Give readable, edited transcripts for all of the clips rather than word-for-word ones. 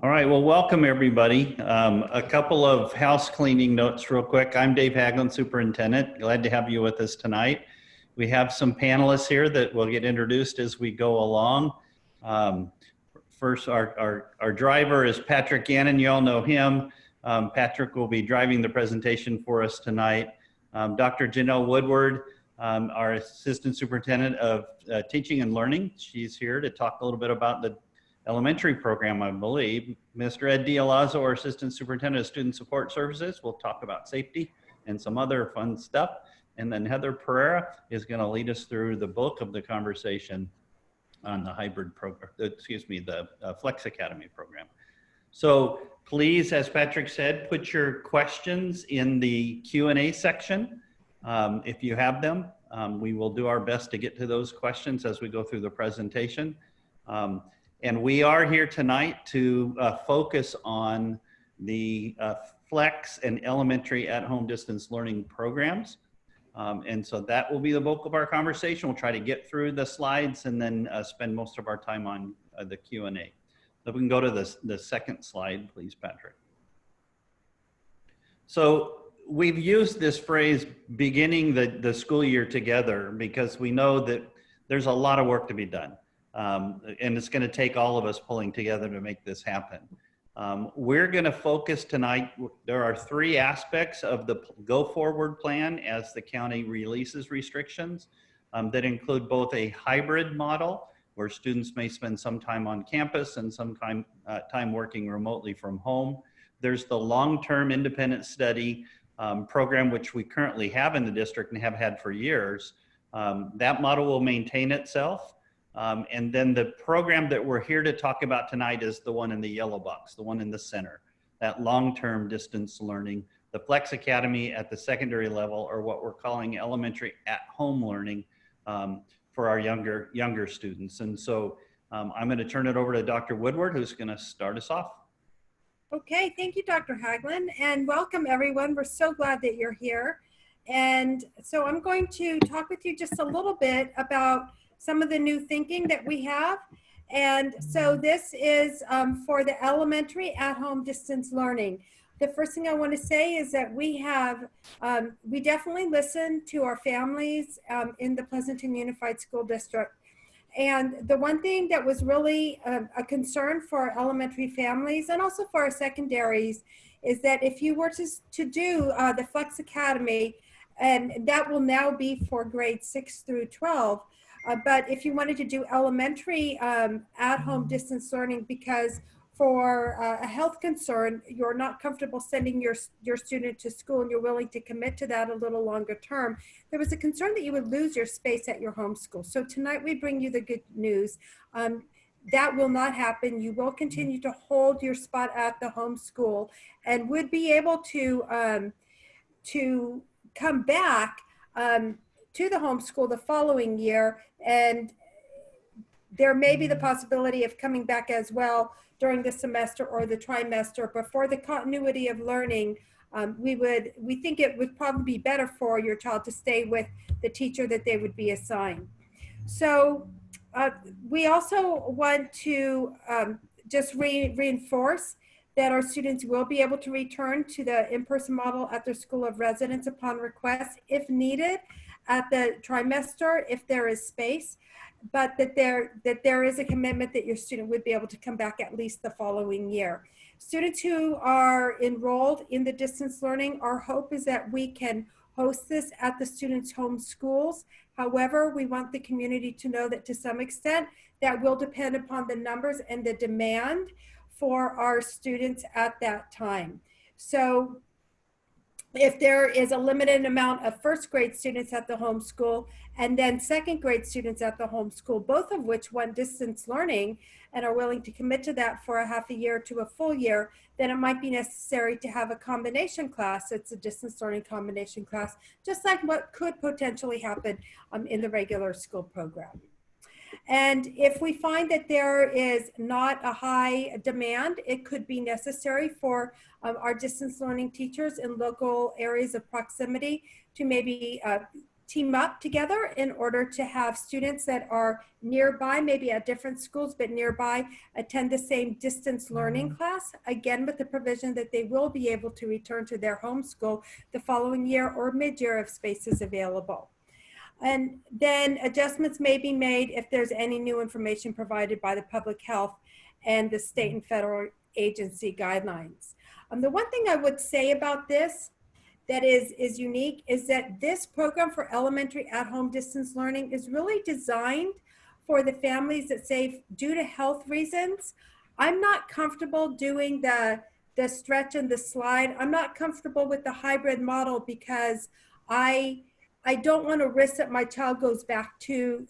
All right, well, welcome everybody. A couple of house cleaning notes real quick. I'm Dave Haglund, Superintendent. Glad to have you with us tonight. We have some panelists here that will get introduced as we go along. First, our driver is Patrick Gannon. You all know him. Patrick will be driving the presentation for us tonight. Dr. Janelle Woodward, our Assistant Superintendent of Teaching and Learning. She's here to talk a little bit about the elementary program, I believe. Mr. Ed Dialazzo, our Assistant Superintendent of Student Support Services, will talk about safety and some other fun stuff. And then Heather Pereira is going to lead us through the bulk of the conversation on the hybrid program, the Flex Academy program. So please, as Patrick said, put your questions in the Q&A section if you have them. We will do our best to get to those questions as we go through the presentation. And we are here tonight to focus on the Flex and elementary at-home distance learning programs. And so that will be the bulk of our conversation. We'll try to get through the slides and then spend most of our time on the Q&A. So we can go to the second slide, please, Patrick. So we've used this phrase, beginning the school year together, because we know that there's a lot of work to be done. And it's going to take all of us pulling together to make this happen. We're going to focus tonight. There are three aspects of the go forward plan as the county releases restrictions that include both a hybrid model where students may spend some time on campus and some time working remotely from home. There's the long-term independent study program, which we currently have in the district and have had for years. That model will maintain itself. And then the program that we're here to talk about tonight is the one in the yellow box, the one in the center, that long-term distance learning, the Flex Academy at the secondary level, or what we're calling elementary at-home learning for our younger students. And so I'm going to turn it over to Dr. Woodward, who's going to start us off. Okay, thank you, Dr. Haglund, and welcome everyone. We're so glad that you're here. And so I'm going to talk with you just a little bit about some of the new thinking that we have. And so this is for the elementary at-home distance learning. The first thing I want to say is that we definitely listen to our families in the Pleasanton Unified School District. And the one thing that was really a concern for our elementary families and also for our secondaries is that if you were to do the Flex Academy, and that will now be for grades 6 through 12, but if you wanted to do elementary at-home distance learning because for a health concern, you're not comfortable sending your student to school and you're willing to commit to that a little longer term, there was a concern that you would lose your space at your home school. So tonight we bring you the good news. That will not happen. You will continue to hold your spot at the home school and would be able to come back to the homeschool the following year, and there may be the possibility of coming back as well during the semester or the trimester, but for the continuity of learning, we think it would probably be better for your child to stay with the teacher that they would be assigned. So we also want to just reinforce that our students will be able to return to the in-person model at their school of residence upon request if needed at the trimester if there is space, but that there is a commitment that your student would be able to come back at least the following year. Students who are enrolled in the distance learning, our hope is that we can host this at the students' home schools. However, we want the community to know that to some extent that will depend upon the numbers and the demand for our students at that time. So if there is a limited amount of first grade students at the homeschool and then second grade students at the homeschool, both of which want distance learning and are willing to commit to that for a half a year to a full year, then it might be necessary to have a combination class. It's a distance learning combination class, just like what could potentially happen in the regular school program. And if we find that there is not a high demand, it could be necessary for our distance learning teachers in local areas of proximity to maybe team up together in order to have students that are nearby, maybe at different schools, but nearby, attend the same distance learning class, again, with the provision that they will be able to return to their home school the following year or mid-year if space is available. And then adjustments may be made if there's any new information provided by the public health and the state and federal agency guidelines. The one thing I would say about this that is unique is that this program for elementary at-home distance learning is really designed for the families that say, due to health reasons, I'm not comfortable doing the stretch and the slide. I'm not comfortable with the hybrid model because I don't want to risk that my child goes back to,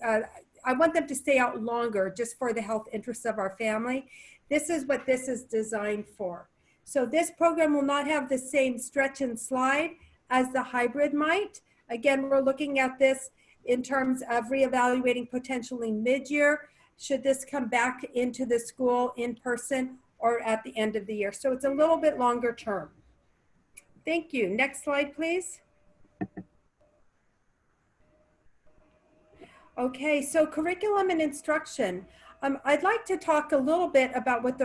I want them to stay out longer just for the health interests of our family. This is what this is designed for. So this program will not have the same stretch and slide as the hybrid might. Again, we're looking at this in terms of reevaluating potentially mid-year, should this come back into the school in person or at the end of the year. So it's a little bit longer term. Thank you. Next slide, please. Okay, so curriculum and instruction. I'd like to talk a little bit about what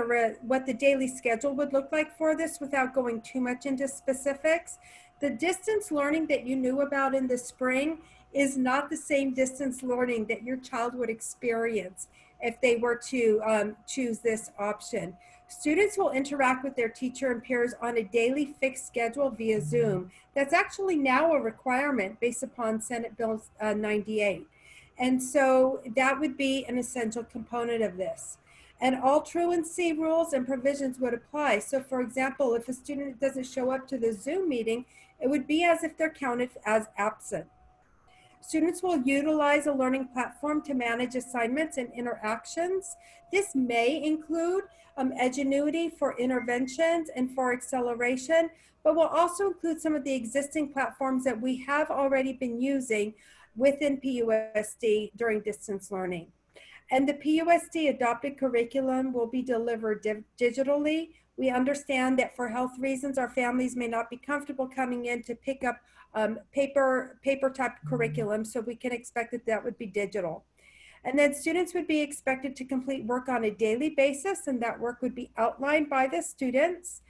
the daily schedule would look like for this without going too much into specifics. The distance learning that you knew about in the spring is not the same distance learning that your child would experience if they were to choose this option. Students will interact with their teacher and peers on a daily fixed schedule via Zoom. That's actually now a requirement based upon Senate Bill 98. And so that would be an essential component of this. And all truancy rules and provisions would apply. So for example, if a student doesn't show up to the Zoom meeting, it would be as if they're counted as absent. Students will utilize a learning platform to manage assignments and interactions. This may include Edgenuity for interventions and for acceleration, but will also include some of the existing platforms that we have already been using within PUSD during distance learning. And the PUSD adopted curriculum will be delivered digitally. We understand that for health reasons, our families may not be comfortable coming in to pick up paper type curriculum, so we can expect that that would be digital. And then students would be expected to complete work on a daily basis, and that work would be outlined by the students.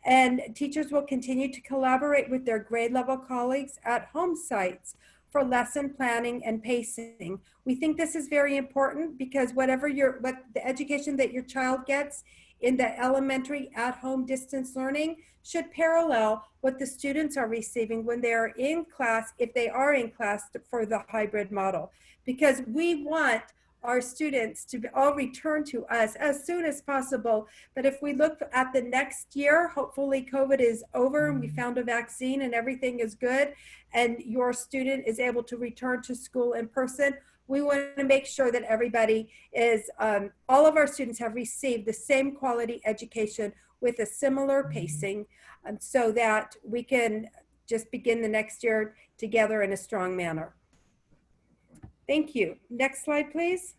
And teachers will continue to collaborate with their grade level colleagues at home sites for lesson planning and pacing. We think this is very important because what the education that your child gets in the elementary at-home distance learning should parallel what the students are receiving when they are in class, if they are in class for the hybrid model. Because we want our students to all return to us as soon as possible. But if we look at the next year, hopefully COVID is over and we found a vaccine and everything is good and your student is able to return to school in person, we want to make sure that everybody is, all of our students have received the same quality education with a similar pacing so that we can just begin the next year together in a strong manner. Thank you. Next slide, please.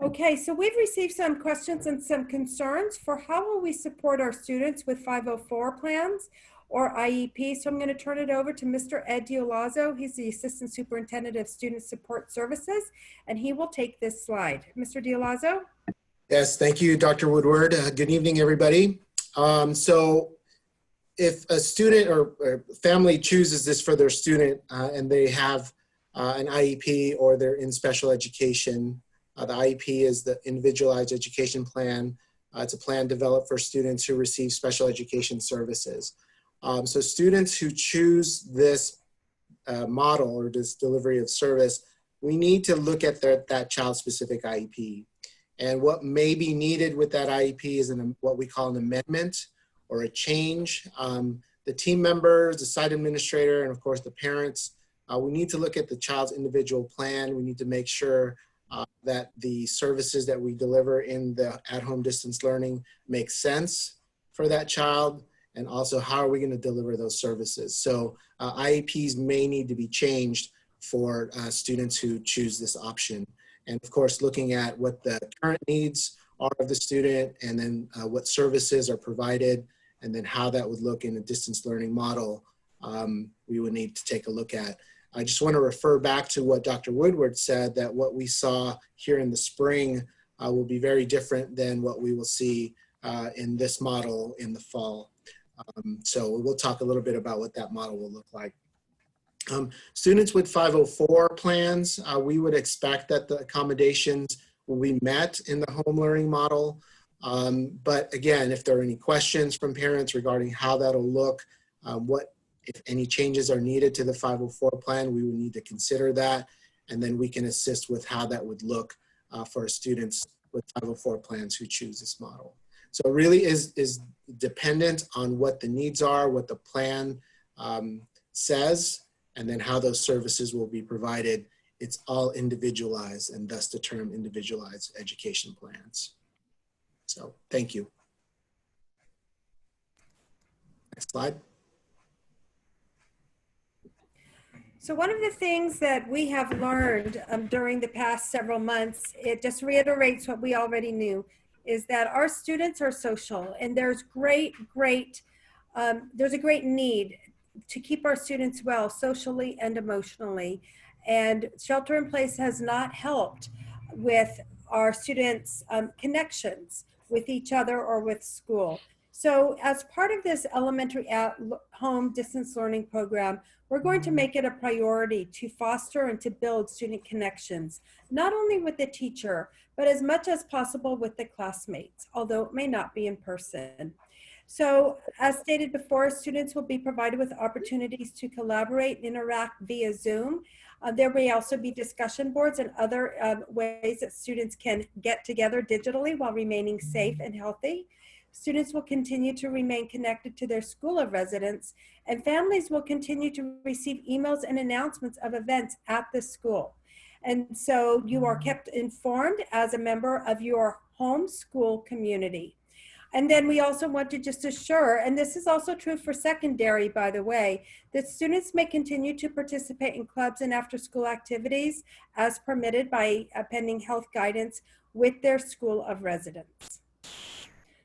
Okay, so we've received some questions and some concerns for how will we support our students with 504 plans or IEP. So I'm going to turn it over to Mr. Ed Diolazzo. He's the Assistant Superintendent of Student Support Services, and he will take this slide. Mr. Diolazzo? Yes, thank you, Dr. Woodward. Good evening, everybody. So if a student or family chooses this for their student and they have an IEP or they're in special education, the IEP is the Individualized Education Plan. It's a plan developed for students who receive special education services. So students who choose this model or this delivery of service, we need to look at that child-specific IEP. And what may be needed with that IEP is what we call an amendment or a change. The team members, the site administrator, and of course the parents, we need to look at the child's individual plan. We need to make sure that the services that we deliver in the at-home distance learning make sense for that child, and also how are we going to deliver those services. So IEPs may need to be changed for students who choose this option. And of course, looking at what the current needs are of the student, and then what services are provided, and then how that would look in a distance learning model, we would need to take a look at. I just want to refer back to what Dr. Woodward said, that what we saw here in the spring will be very different than what we will see in this model in the fall. So we'll talk a little bit about what that model will look like. Students with 504 plans, we would expect that the accommodations will be met in the home learning model. But again, if there are any questions from parents regarding how that'll look, what, if any changes are needed to the 504 plan, we would need to consider that. And then we can assist with how that would look for students with 504 plans who choose this model. So it really is dependent on what the needs are, what the plan says, and then how those services will be provided. It's all individualized, and thus the term individualized education plans. So thank you. Next slide. So one of the things that we have learned during the past several months, it just reiterates what we already knew, is that our students are social, and there's a great need to keep our students well socially and emotionally. And shelter in place has not helped with our students' connections with each other or with school. So as part of this elementary at home distance learning program, we're going to make it a priority to foster and to build student connections, not only with the teacher, but as much as possible with the classmates, although it may not be in person. So as stated before, students will be provided with opportunities to collaborate and interact via Zoom. There may also be discussion boards and other ways that students can get together digitally while remaining safe and healthy. Students will continue to remain connected to their school of residence, and families will continue to receive emails and announcements of events at the school. And so you are kept informed as a member of your home school community. And then we also want to just assure, and this is also true for secondary, by the way, that students may continue to participate in clubs and after-school activities as permitted by pending health guidance with their school of residence.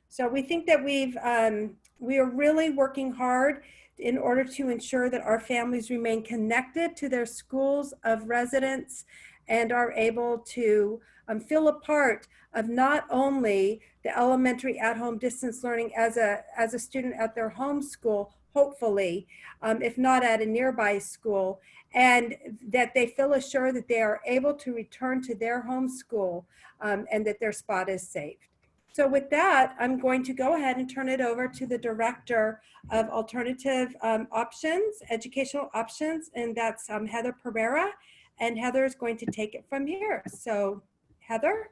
So we think that we are really working hard in order to ensure that our families remain connected to their schools of residence and are able to feel a part of not only the elementary at-home distance learning as a student at their home school, hopefully, if not at a nearby school, and that they feel assured that they are able to return to their home school and that their spot is safe. So with that, I'm going to go ahead and turn it over to the Director of Alternative Options, Educational Options, and that's Heather Pereira. And Heather is going to take it from here. So Heather?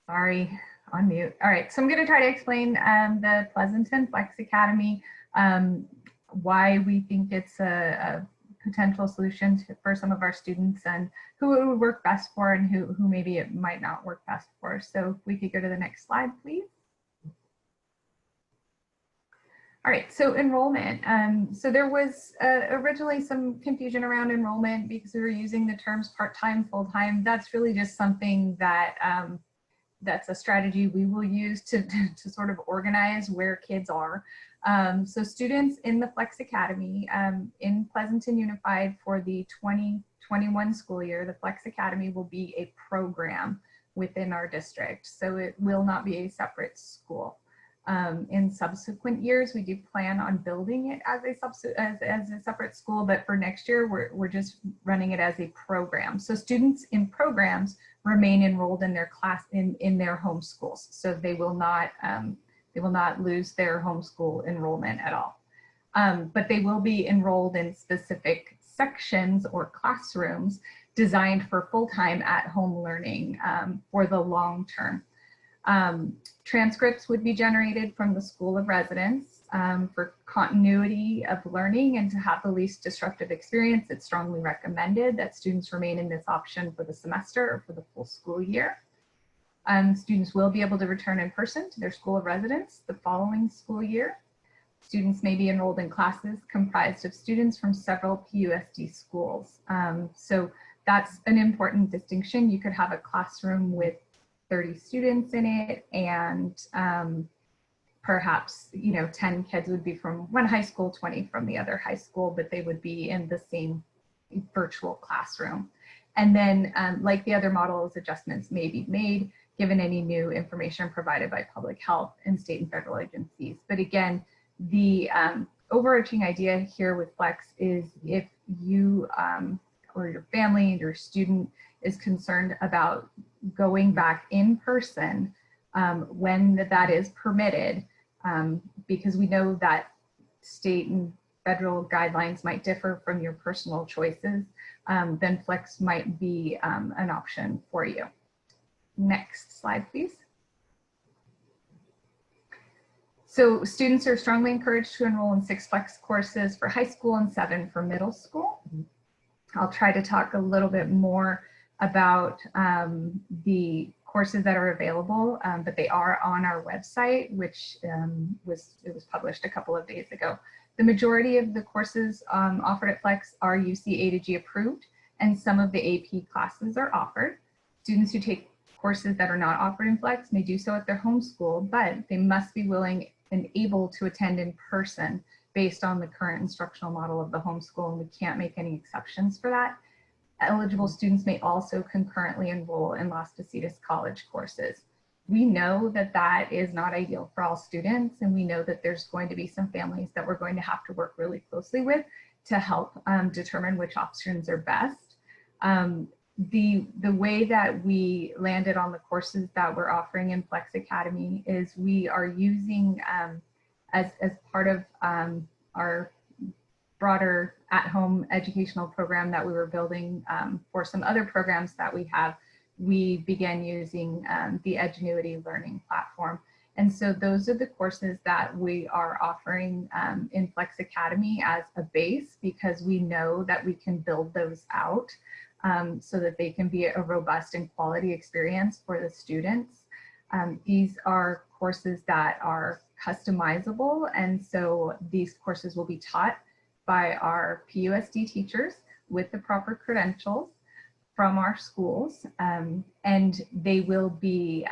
Sorry, on mute. All right, so I'm going to try to explain the Pleasanton Flex Academy, why we think it's a potential solution for some of our students and who it would work best for and who maybe it might not work best for. So if we could go to the next slide, please. All right, so enrollment. So there was originally some confusion around enrollment because we were using the terms part-time, full-time. That's really just something that that's a strategy we will use to sort of organize where kids are. So students in the Flex Academy in Pleasanton Unified for the 2021 school year, the Flex Academy will be a program within our district. So it will not be a separate school. In subsequent years, we do plan on building it as a separate school, but for next year, we're just running it as a program. So students in programs remain enrolled in their class in their home schools. So they will not lose their homeschool enrollment at all. But they will be enrolled in specific sections or classrooms designed for full-time at-home learning for the long term. Transcripts would be generated from the school of residence for continuity of learning and to have the least disruptive experience. It's strongly recommended that students remain in this option for the semester or for the full school year. Students will be able to return in person to their school of residence the following school year. Students may be enrolled in classes comprised of students from several PUSD schools. So that's an important distinction. You could have a classroom with 30 students in it and perhaps, 10 kids would be from one high school, 20 from the other high school, but they would be in the same virtual classroom. And then like the other models, adjustments may be made given any new information provided by public health and state and federal agencies. But again, the overarching idea here with Flex is if you or your family, your student is concerned about going back in person when that is permitted, because we know that state and federal guidelines might differ from your personal choices, then Flex might be an option for you. Next slide, please. So students are strongly encouraged to enroll in 6 Flex courses for high school and 7 for middle school. I'll try to talk a little bit more about the courses that are available, but they are on our website, which was published a couple of days ago. The majority of the courses offered at Flex are UC A to G approved, and some of the AP classes are offered. Students who take courses that are not offered in Flex may do so at their home school, but they must be willing and able to attend in person based on the current instructional model of the homeschool, and we can't make any exceptions for that. Eligible students may also concurrently enroll in Las Positas College courses. We know that that is not ideal for all students, and we know that there's going to be some families that we're going to have to work really closely with to help determine which options are best. The way that we landed on the courses that we're offering in Flex Academy is we are using as part of our broader at-home educational program that we were building for some other programs that we have, we began using the Edgenuity learning platform. And so those are the courses that we are offering in Flex Academy as a base, because we know that we can build those out so that they can be a robust and quality experience for the students. These are courses that are customizable, and so these courses will be taught by our PUSD teachers with the proper credentials from our schools, and they will be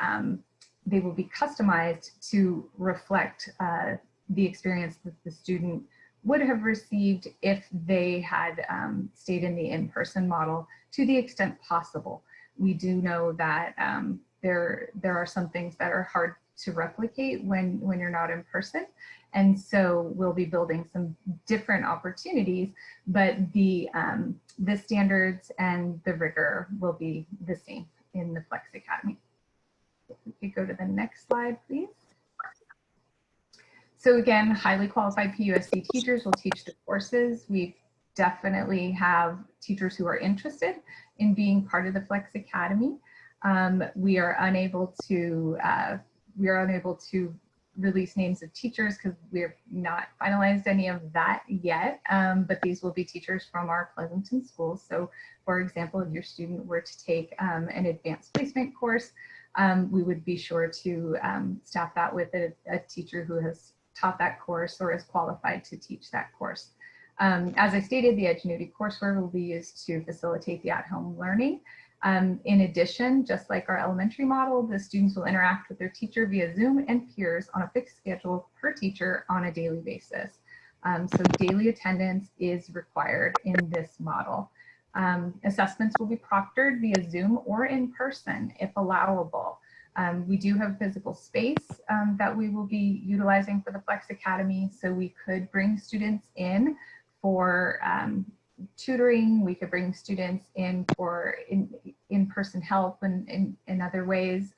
customized to reflect the experience that the student would have received if they had stayed in the in-person model to the extent possible. We do know that there are some things that are hard to replicate when you're not in person. And so we'll be building some different opportunities, but the standards and the rigor will be the same in the Flex Academy. If we could go to the next slide, please. So again, highly qualified PUSD teachers will teach the courses. We definitely have teachers who are interested in being part of the Flex Academy. We are unable to release names of teachers because we've not finalized any of that yet, but these will be teachers from our Pleasanton schools. So for example, if your student were to take an advanced placement course, we would be sure to staff that with a teacher who has taught that course or is qualified to teach that course. As I stated, the Edgenuity courseware will be used to facilitate the at-home learning. In addition, just like our elementary model, the students will interact with their teacher via Zoom and peers on a fixed schedule per teacher on a daily basis. So daily attendance is required in this model. Assessments will be proctored via Zoom or in person if allowable. We do have physical space that we will be utilizing for the Flex Academy, so we could bring students in for tutoring, we could bring students in for in-person help and in other ways.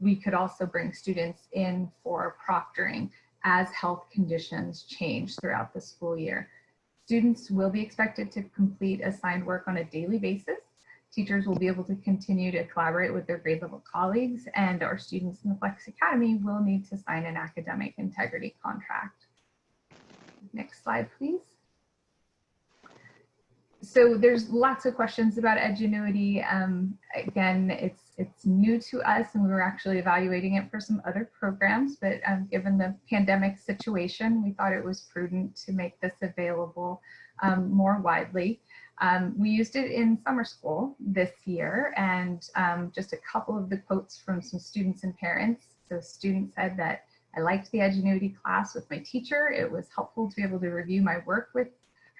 We could also bring students in for proctoring as health conditions change throughout the school year. Students will be expected to complete assigned work on a daily basis. Teachers will be able to continue to collaborate with their grade level colleagues, and our students in the Flex Academy will need to sign an academic integrity contract. Next slide, please. So there's lots of questions about Edgenuity. Again, it's new to us, and we were actually evaluating it for some other programs, but given the pandemic situation, we thought it was prudent to make this available more widely. We used it in summer school this year, and just a couple of the quotes from some students and parents. So students said that I liked the Edgenuity class with my teacher. It was helpful to be able to review my work with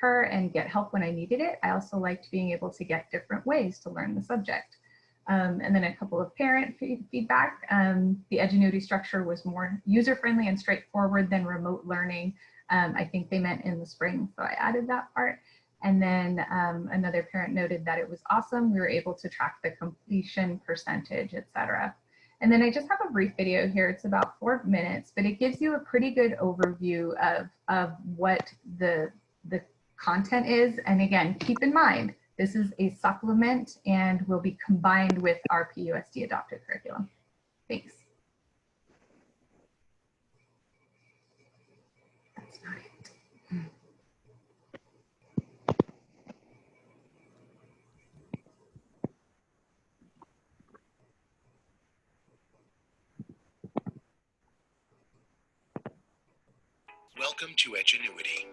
her and get help when I needed it. I also liked being able to get different ways to learn the subject. And then a couple of parent feedback. The Edgenuity structure was more user-friendly and straightforward than remote learning. I think they meant in the spring, so I added that part. And then another parent noted that it was awesome. We were able to track the completion percentage, etc. And then I just have a brief video here. It's about 4 minutes, but it gives you a pretty good overview of what the content is. And again, keep in mind, this is a supplement and will be combined with our PUSD adopted curriculum. Thanks. That's not it. Welcome to Edgenuity,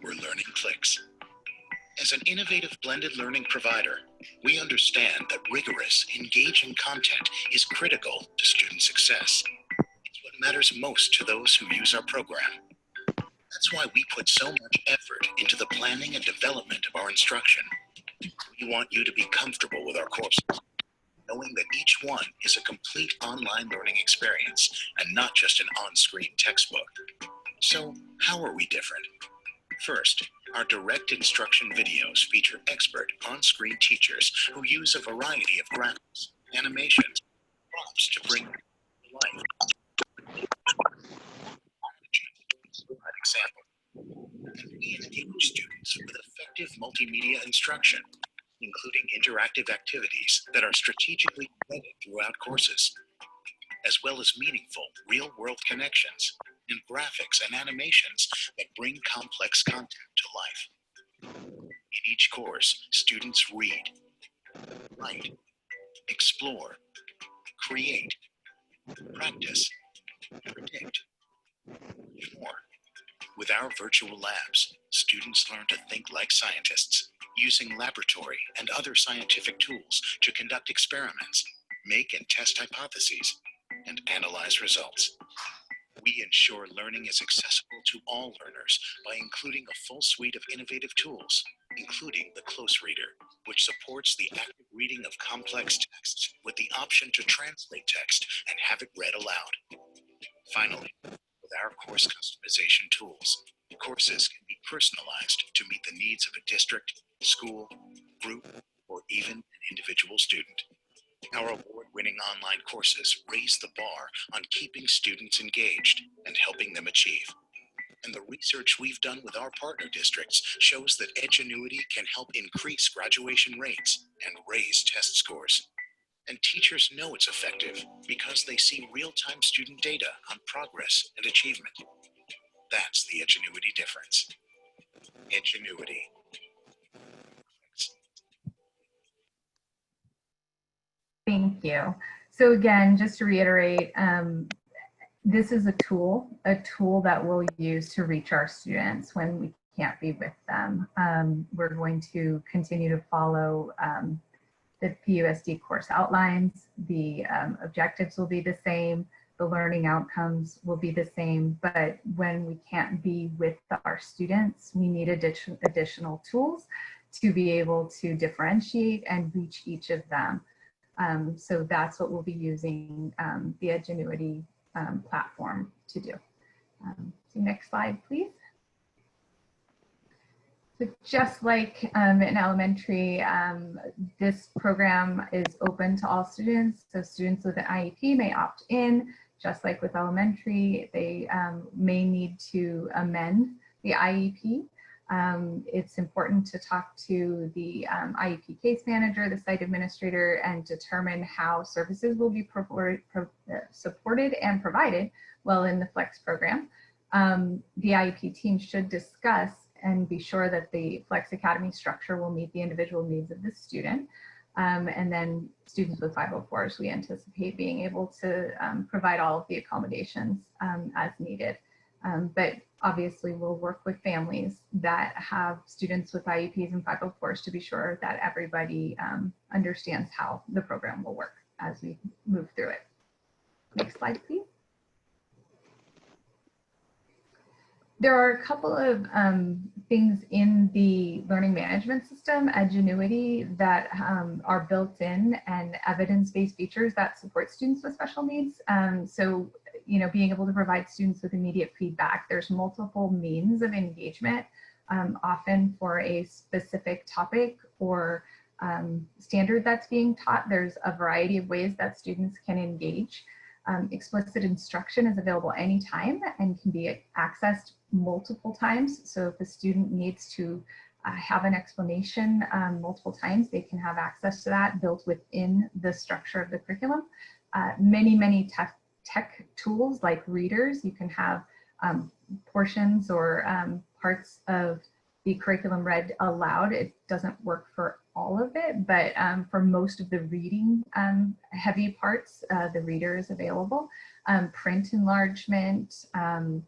where learning clicks. As an innovative blended learning provider, we understand that rigorous, engaging content is critical to student success. It's what matters most to those who use our program. That's why we put so much effort into the planning and development of our instruction. We want you to be comfortable with our courses, knowing that each one is a complete online learning experience and not just an on-screen textbook. So, how are we different? First, our direct instruction videos feature expert on-screen teachers who use a variety of graphics, animations, and prompts to bring to life. An example. And we engage students with effective multimedia instruction, including interactive activities that are strategically embedded throughout courses, as well as meaningful real-world connections and graphics and animations that bring complex content to life. In each course, students read, write, explore, create, practice, predict, and more. With our virtual labs, students learn to think like scientists, using laboratory and other scientific tools to conduct experiments, make and test hypotheses, and analyze results. We ensure learning is accessible to all learners by including a full suite of innovative tools, including the Close Reader, which supports the active reading of complex texts with the option to translate text and have it read aloud. Finally, with our course customization tools, courses can be personalized to meet the needs of a district, school, group, or even an individual student. Our award-winning online courses raise the bar on keeping students engaged and helping them achieve. And the research we've done with our partner districts shows that Edgenuity can help increase graduation rates and raise test scores. And teachers know it's effective because they see real-time student data on progress and achievement. That's the Edgenuity difference. Edgenuity. Thank you. So again, just to reiterate, this is a tool that we'll use to reach our students when we can't be with them. We're going to continue to follow the PUSD course outlines. The objectives will be the same. The learning outcomes will be the same, but when we can't be with our students, we need additional tools to be able to differentiate and reach each of them. So that's what we'll be using the Edgenuity platform to do. So next slide, please. So just like in elementary, this program is open to all students. So students with an IEP may opt in. Just like with elementary, they may need to amend the IEP. It's important to talk to the IEP case manager, the site administrator, and determine how services will be supported and provided while in the FLEX program. The IEP team should discuss and be sure that the FLEX Academy structure will meet the individual needs of the student. And then students with 504s, we anticipate being able to provide all of the accommodations as needed. But obviously we'll work with families that have students with IEPs and 504s to be sure that everybody understands how the program will work as we move through it. Next slide, please. There are a couple of things in the learning management system, Edgenuity, that are built in, and evidence-based features that support students with special needs. So, you know, being able to provide students with immediate feedback. There's multiple means of engagement, often for a specific topic or standard that's being taught. There's a variety of ways that students can engage. Explicit instruction is available anytime and can be accessed multiple times. So if a student needs to have an explanation multiple times, they can have access to that built within the structure of the curriculum. Many tech tools like readers, you can have portions or parts of the curriculum read aloud. It doesn't work for all of it, but for most of the reading heavy parts, the reader is available. Print enlargement,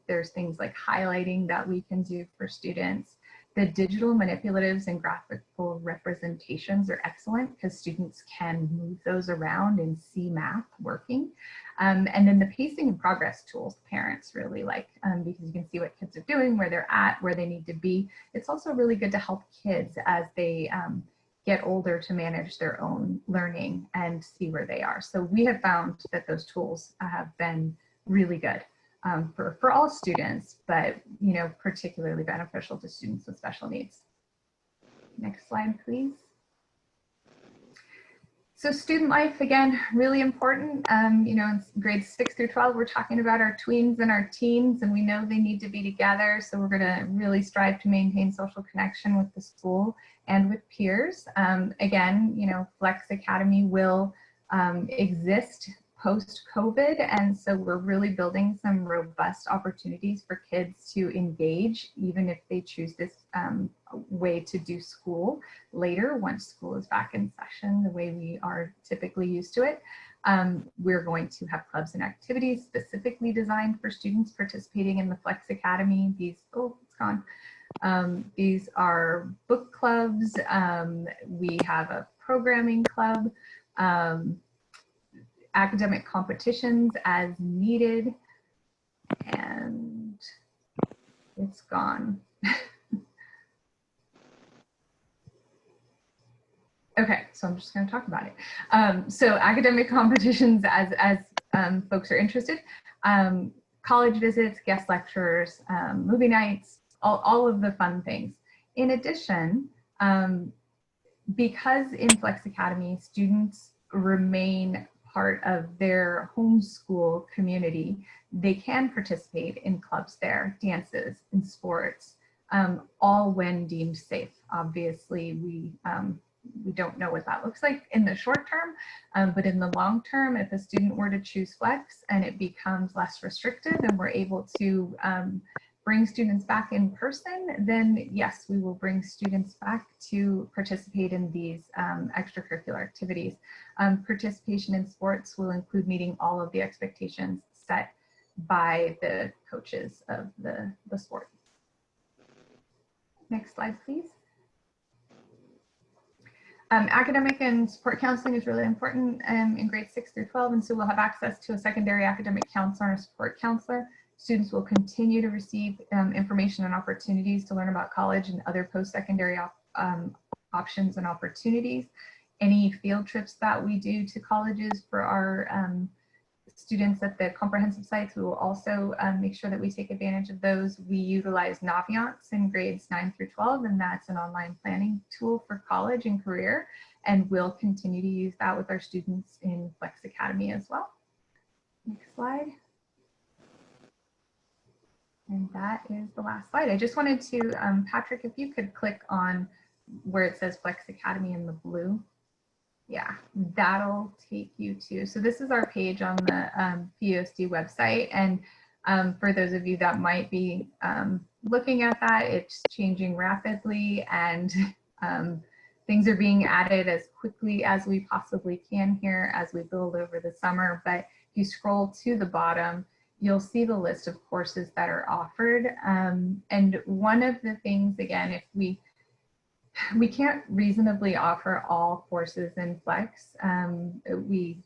there's things like highlighting that we can do for students. The digital manipulatives and graphical representations are excellent because students can move those around and see math working. And then the pacing and progress tools, parents really like, because you can see what kids are doing, where they're at, where they need to be. It's also really good to help kids as they get older to manage their own learning and see where they are. So we have found that those tools have been really good for all students, but you know, particularly beneficial to students with special needs. Next slide, please. So student life, again, really important. You know, in grades 6 through 12, we're talking about our tweens and our teens, and we know they need to be together. So we're gonna really strive to maintain social connection with the school and with peers. Again, you know, Flex Academy will exist post-COVID, and so we're really building some robust opportunities for kids to engage, even if they choose this way to do school later, once school is back in session, the way we are typically used to it. We're going to have clubs and activities specifically designed for students participating in the Flex Academy. These, oh, it's gone. These are book clubs. We have a programming club, academic competitions as needed, and it's gone. Okay, so I'm just going to talk about it. So academic competitions as folks are interested, college visits, guest lectures, movie nights, all of the fun things. In addition, because in Flex Academy, students remain part of their homeschool community, they can participate in clubs there, dances, and sports, all when deemed safe. Obviously, we don't know what that looks like in the short term, but in the long term, if a student were to choose Flex and it becomes less restrictive and we're able to bring students back in person, then yes, we will bring students back to participate in these extracurricular activities. Participation in sports will include meeting all of the expectations set by the coaches of the sport. Next slide, please. Academic and support counseling is really important in grades 6 through 12, and so we'll have access to a secondary academic counselor and a support counselor. Students will continue to receive information and opportunities to learn about college and other post-secondary options and opportunities. Any field trips that we do to colleges for our students at the comprehensive sites, we will also make sure that we take advantage of those. We utilize Naviance in grades 9 through 12, and that's an online planning tool for college and career. And we'll continue to use that with our students in Flex Academy as well. Next slide. And that is the last slide. I just wanted to, Patrick, if you could click on where it says Flex Academy in the blue. Yeah, that'll take you to, so this is our page on the PUSD website. And for those of you that might be looking at that, it's changing rapidly, and things are being added as quickly as we possibly can here as we build over the summer. But if you scroll to the bottom, you'll see the list of courses that are offered. And one of the things, again, if we can't reasonably offer all courses in Flex, we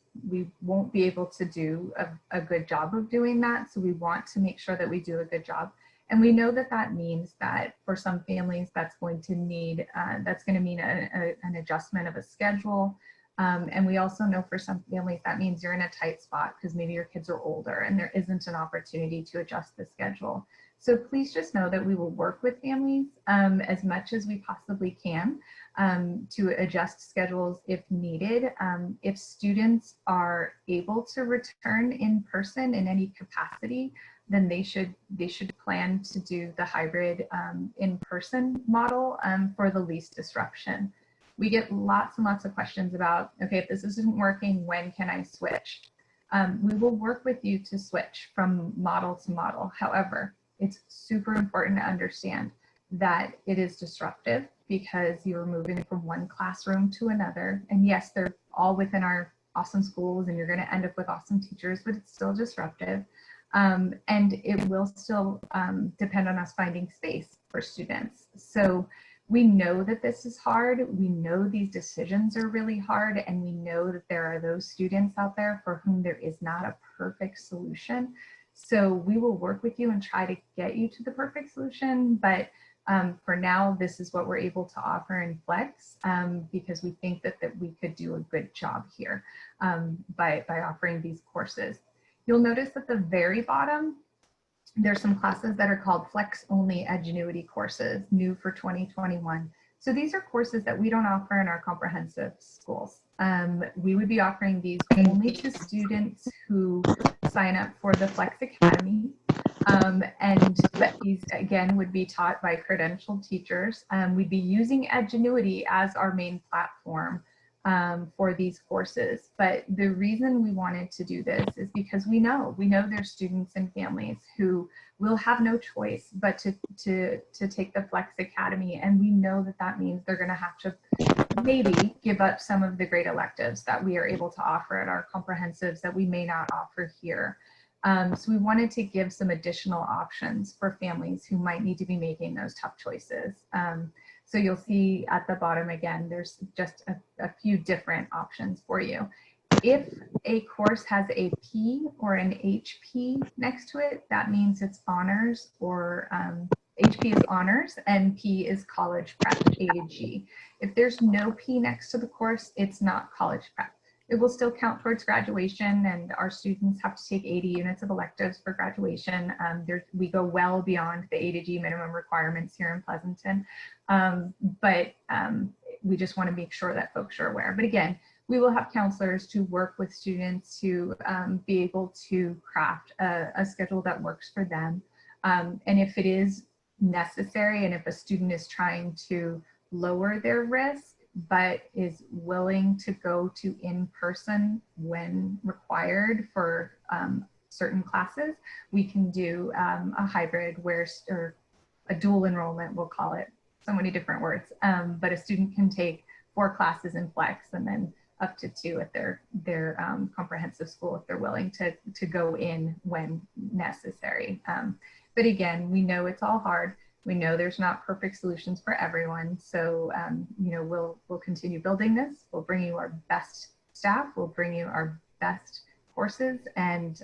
won't be able to do a good job of doing that. So we want to make sure that we do a good job And we know that that means that for some families, that's going to mean an adjustment of a schedule. And we also know for some families that means you're in a tight spot because maybe your kids are older and there isn't an opportunity to adjust the schedule. So please just know that we will work with families as much as we possibly can to adjust schedules if needed. If students are able to return in person in any capacity, then they should plan to do the hybrid in-person model for the least disruption. We get lots and lots of questions about, okay, if this isn't working, when can I switch? We will work with you to switch from model to model. However, it's super important to understand that it is disruptive because you're moving from one classroom to another. And yes, they're all within our awesome schools and you're going to end up with awesome teachers, but it's still disruptive. And it will still depend on us finding space for students. So we know that this is hard. We know these decisions are really hard. And we know that there are those students out there for whom there is not a perfect solution. So we will work with you and try to get you to the perfect solution. But for now, this is what we're able to offer in Flex because we think that we could do a good job here by offering these courses. You'll notice at the very bottom, there's some classes that are called Flex Only Edgenuity courses, new for 2021. So these are courses that we don't offer in our comprehensive schools. We would be offering these only to students who sign up for the Flex Academy. And these, again, would be taught by credentialed teachers. We'd be using Edgenuity as our main platform for these courses. But the reason we wanted to do this is because we know there's students and families who will have no choice but to take the Flex Academy. And we know that that means they're going to have to maybe give up some of the great electives that we are able to offer at our comprehensives that we may not offer here. So we wanted to give some additional options for families who might need to be making those tough choices. So you'll see at the bottom again, there's just a few different options for you. If a course has a P or an HP next to it, that means it's honors, or HP is honors and P is college prep, A to G. If there's no P next to the course, it's not college prep. It will still count towards graduation, and our students have to take 80 units of electives for graduation. We go well beyond the A to G minimum requirements here in Pleasanton, but we just want to make sure that folks are aware. But again, we will have counselors to work with students to be able to craft a schedule that works for them. And if it is necessary, and if a student is trying to lower their risk, but is willing to go to in-person when required for certain classes, we can do a hybrid or a dual enrollment, we'll call it, so many different words. But a student can take 4 classes in Flex and then up to 2 at their comprehensive school if they're willing to go in when necessary. But again, we know it's all hard. We know there's not perfect solutions for everyone. So, we'll continue building this. We'll bring you our best staff. We'll bring you our best courses, and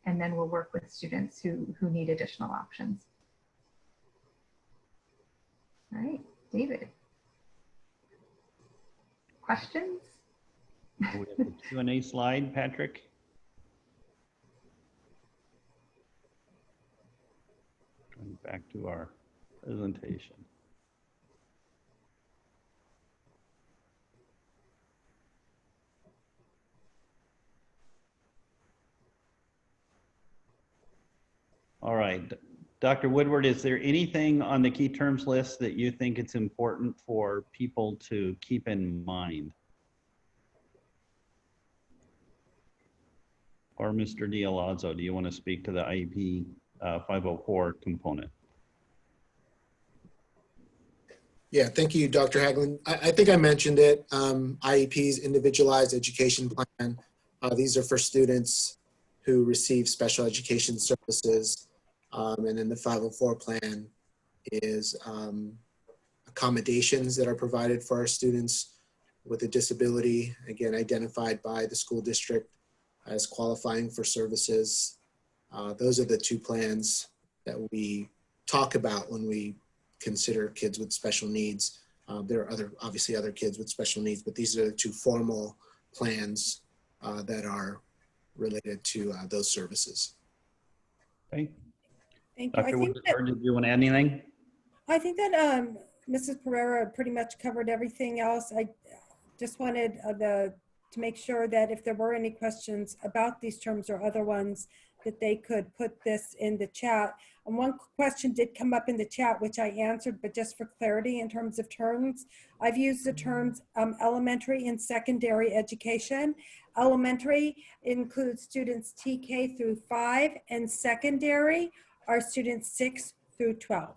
then we'll work with students who need additional options. All right, David. Questions? We have the Q&A slide, Patrick. Going back to our presentation. All right, Dr. Woodward, is there anything on the key terms list that you think it's important for people to keep in mind? Or Mr. D'Alonzo, do you want to speak to the IEP 504 component? Yeah, thank you, Dr. Haglund. I think I mentioned it, IEP's Individualized Education Plan. These are for students who receive special education services. And then the 504 plan is accommodations that are provided for our students with a disability, again, identified by the school district as qualifying for services. Those are the 2 plans that we talk about when we consider kids with special needs. There are obviously other kids with special needs, but these are the two formal plans that are related to those services. Okay. Thank you. Dr. Woodward, did you want to add anything? I think that Mrs. Pereira pretty much covered everything else. I just wanted to make sure that if there were any questions about these terms or other ones, that they could put this in the chat. And one question did come up in the chat, which I answered, but just for clarity in terms of terms, I've used the terms elementary and secondary education. Elementary includes students TK through 5, and secondary are students 6 through 12.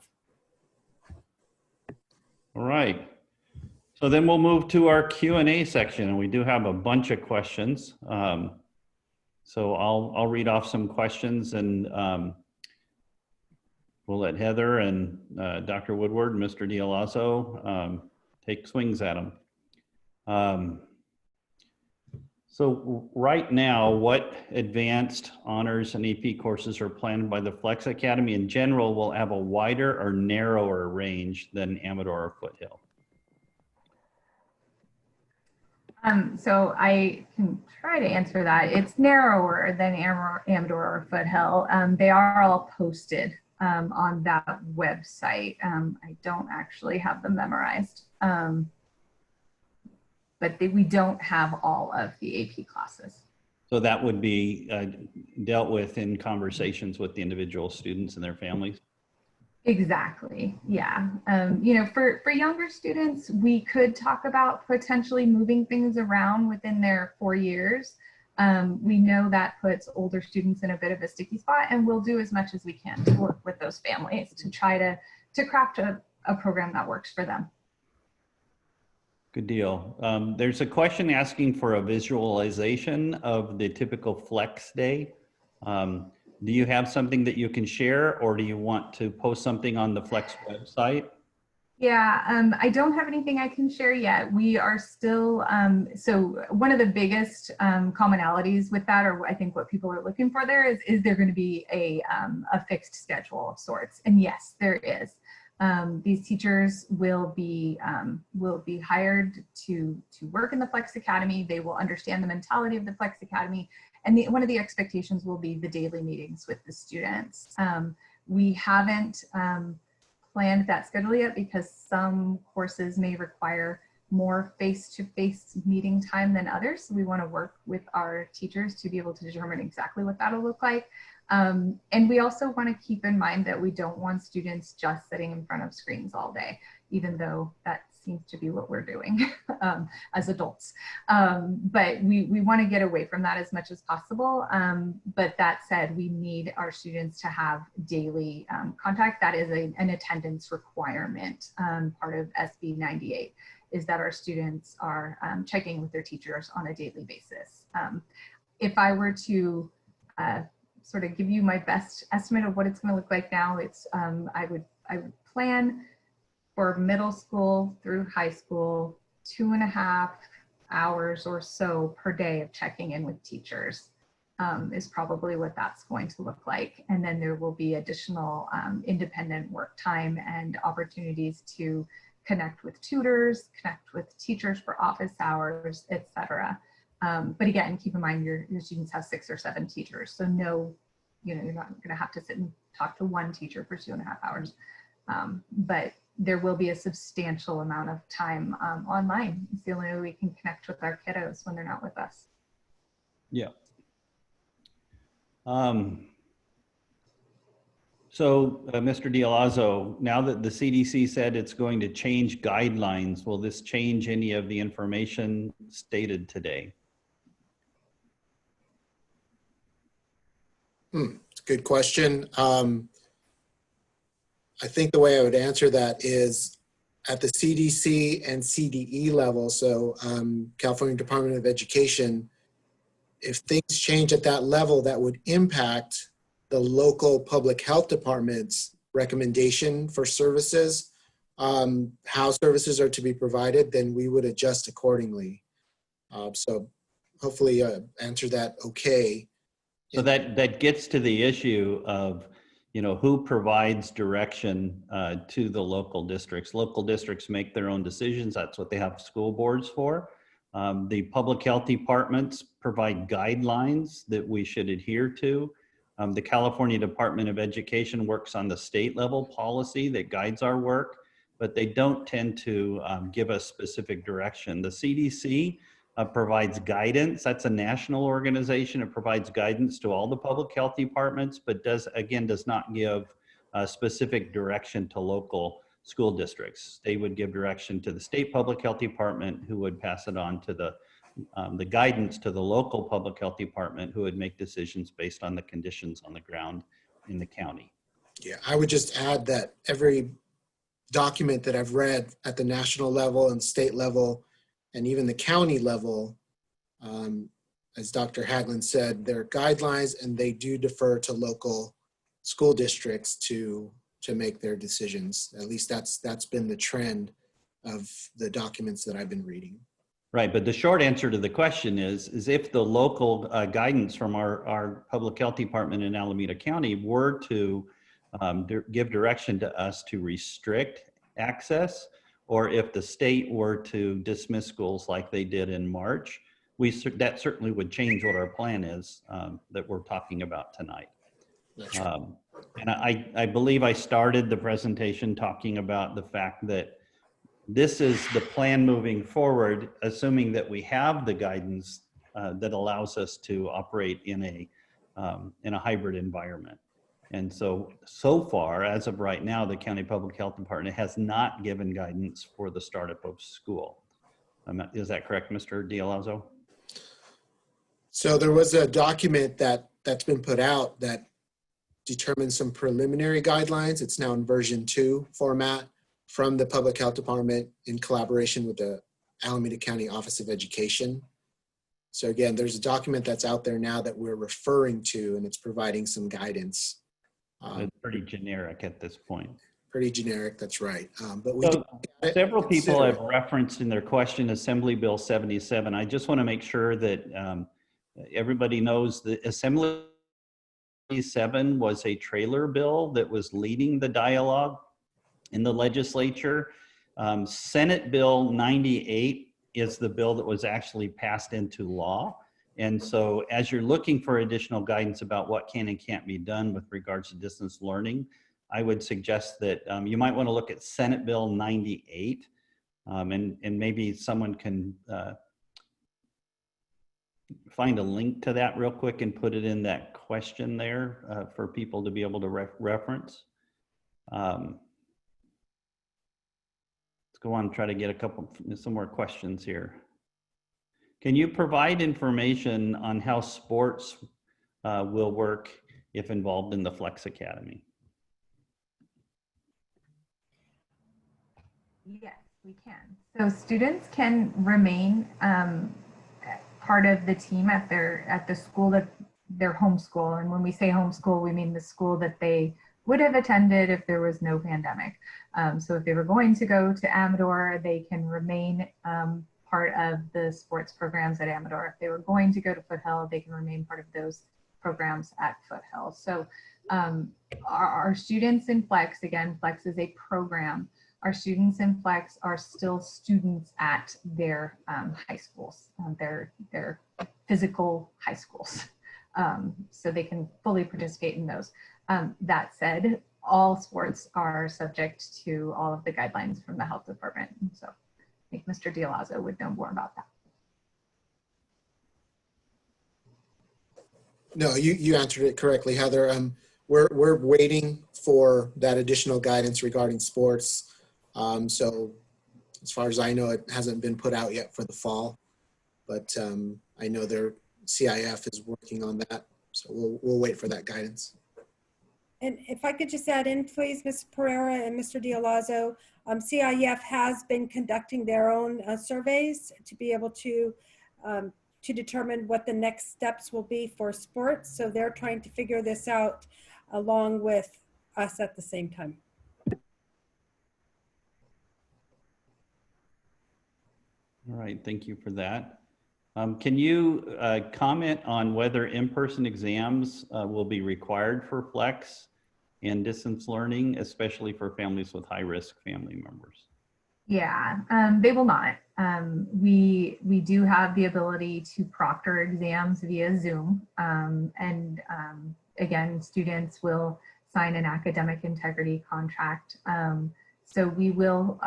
All right. So then we'll move to our Q&A section, and we do have a bunch of questions. So I'll read off some questions, and we'll let Heather and Dr. Woodward and Mr. D'Alazzo take swings at them. So right now, what advanced honors and AP courses are planned by the Flex Academy in general will have a wider or narrower range than Amador or Foothill? So I can try to answer that. It's narrower than Amador or Foothill. They are all posted on that website. I don't actually have them memorized, but we don't have all of the AP classes. So that would be dealt with in conversations with the individual students and their families? Exactly. Yeah. You know, for younger students, we could talk about potentially moving things around within their 4 years. We know that puts older students in a bit of a sticky spot, and we'll do as much as we can to work with those families to try to craft a program that works for them. Good deal. There's a question asking for a visualization of the typical Flex Day. Do you have something that you can share, or do you want to post something on the Flex website? Yeah, I don't have anything I can share yet. We are still, so one of the biggest commonalities with that, or I think what people are looking for there is there going to be a fixed schedule of sorts? And yes, there is. These teachers will be hired to work in the Flex Academy. They will understand the mentality of the Flex Academy. And one of the expectations will be the daily meetings with the students. We haven't planned that schedule yet because some courses may require more face-to-face meeting time than others. So we want to work with our teachers to be able to determine exactly what that'll look like. And we also want to keep in mind that we don't want students just sitting in front of screens all day, even though that seems to be what we're doing as adults. But we want to get away from that as much as possible. But that said, we need our students to have daily contact. That is an attendance requirement. Part of SB 98 is that our students are checking with their teachers on a daily basis. If I were to sort of give you my best estimate of what it's going to look like now, it's I would plan for middle school through high school, 2.5 hours or so per day of checking in with teachers is probably what that's going to look like. And then there will be additional independent work time and opportunities to connect with tutors, connect with teachers for office hours, etc. But again, keep in mind your students have 6 or 7 teachers. So no, you're not going to have to sit and talk to one teacher for 2.5 hours. But there will be a substantial amount of time online. It's the only way we can connect with our kiddos when they're not with us. Yeah. So Mr. D'Alazzo, now that the CDC said it's going to change guidelines, will this change any of the information stated today? It's a good question. I think the way I would answer that is at the CDC and CDE level, so California Department of Education, if things change at that level, that would impact the local public health department's recommendation for services, how services are to be provided, then we would adjust accordingly. So hopefully answer that okay. So that gets to the issue of who provides direction to the local districts. Local districts make their own decisions. That's what they have school boards for. The public health departments provide guidelines that we should adhere to. The California Department of Education works on the state level policy that guides our work, but they don't tend to give us specific direction. The CDC provides guidance. That's a national organization. It provides guidance to all the public health departments, but does not give specific direction to local school districts. They would give direction to the state public health department, who would pass it on to the guidance to the local public health department, who would make decisions based on the conditions on the ground in the county. Yeah, I would just add that every document that I've read at the national level and state level and even the county level, as Dr. Haglund said, they're guidelines and they do defer to local school districts to make their decisions. At least that's been the trend of the documents that I've been reading. Right, but the short answer to the question is if the local guidance from our public health department in Alameda County were to give direction to us to restrict access, or if the state were to dismiss schools like they did in March, that certainly would change what our plan is that we're talking about tonight. And I believe I started the presentation talking about the fact that this is the plan moving forward, assuming that we have the guidance that allows us to operate in a hybrid environment. And so far, as of right now, the County Public Health Department has not given guidance for the startup of school. Is that correct, Mr. D'Alonzo? So there was a document that's been put out that determines some preliminary guidelines. It's now in version 2 format from the Public Health Department in collaboration with the Alameda County Office of Education. So again, there's a document that's out there now that we're referring to, and it's providing some guidance. It's pretty generic at this point. Pretty generic, that's right. But we several people have referenced in their question Assembly Bill 77. I just want to make sure that everybody knows that Assembly 77 was a trailer bill that was leading the dialogue in the legislature. Senate Bill 98 is the bill that was actually passed into law. And so as you're looking for additional guidance about what can and can't be done with regards to distance learning, I would suggest that you might want to look at Senate Bill 98, and maybe someone can find a link to that real quick and put it in that question there for people to be able to reference. Let's go on and try to get some more questions here. Can you provide information on how sports will work if involved in the Flex Academy? Yes, we can. So students can remain part of the team at the school that their home school. And when we say home school, we mean the school that they would have attended if there was no pandemic. So if they were going to go to Amador, they can remain part of the sports programs at Amador. If they were going to go to Foothill, they can remain part of those programs at Foothill. So our students in Flex, again, Flex is a program. Our students in Flex are still students at their high schools, their physical high schools. So they can fully participate in those. That said, all sports are subject to all of the guidelines from the health department. So I think Mr. D'Alonzo would know more about that. No, you answered it correctly, Heather. We're waiting for that additional guidance regarding sports. So as far as I know, it hasn't been put out yet for the fall, but I know their CIF is working on that. So we'll wait for that guidance. And if I could just add in, please, Ms. Pereira and Mr. D'Alonzo, CIF has been conducting their own surveys to be able to determine what the next steps will be for sports. So they're trying to figure this out along with us at the same time. All right, thank you for that. Can you comment on whether in-person exams will be required for Flex? and distance learning, especially for families with high-risk family members? Yeah, they will not. We do have the ability to proctor exams via Zoom, and again, students will sign an academic integrity contract. So we will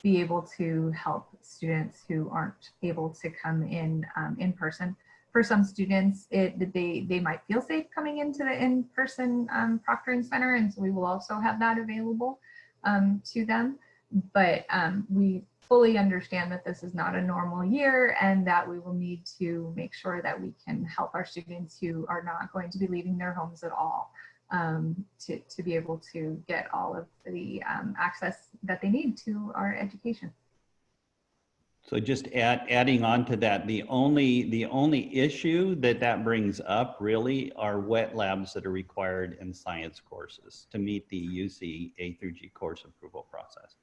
be able to help students who aren't able to come in person. For some students, they might feel safe coming into the in-person proctoring center, and so we will also have that available to them. But we fully understand that this is not a normal year and that we will need to make sure that we can help our students who are not going to be leaving their homes at all to be able to get all of the access that they need to our education. So just adding on to that, the only issue that brings up really are wet labs that are required in science courses to meet the UC A through G course approval process.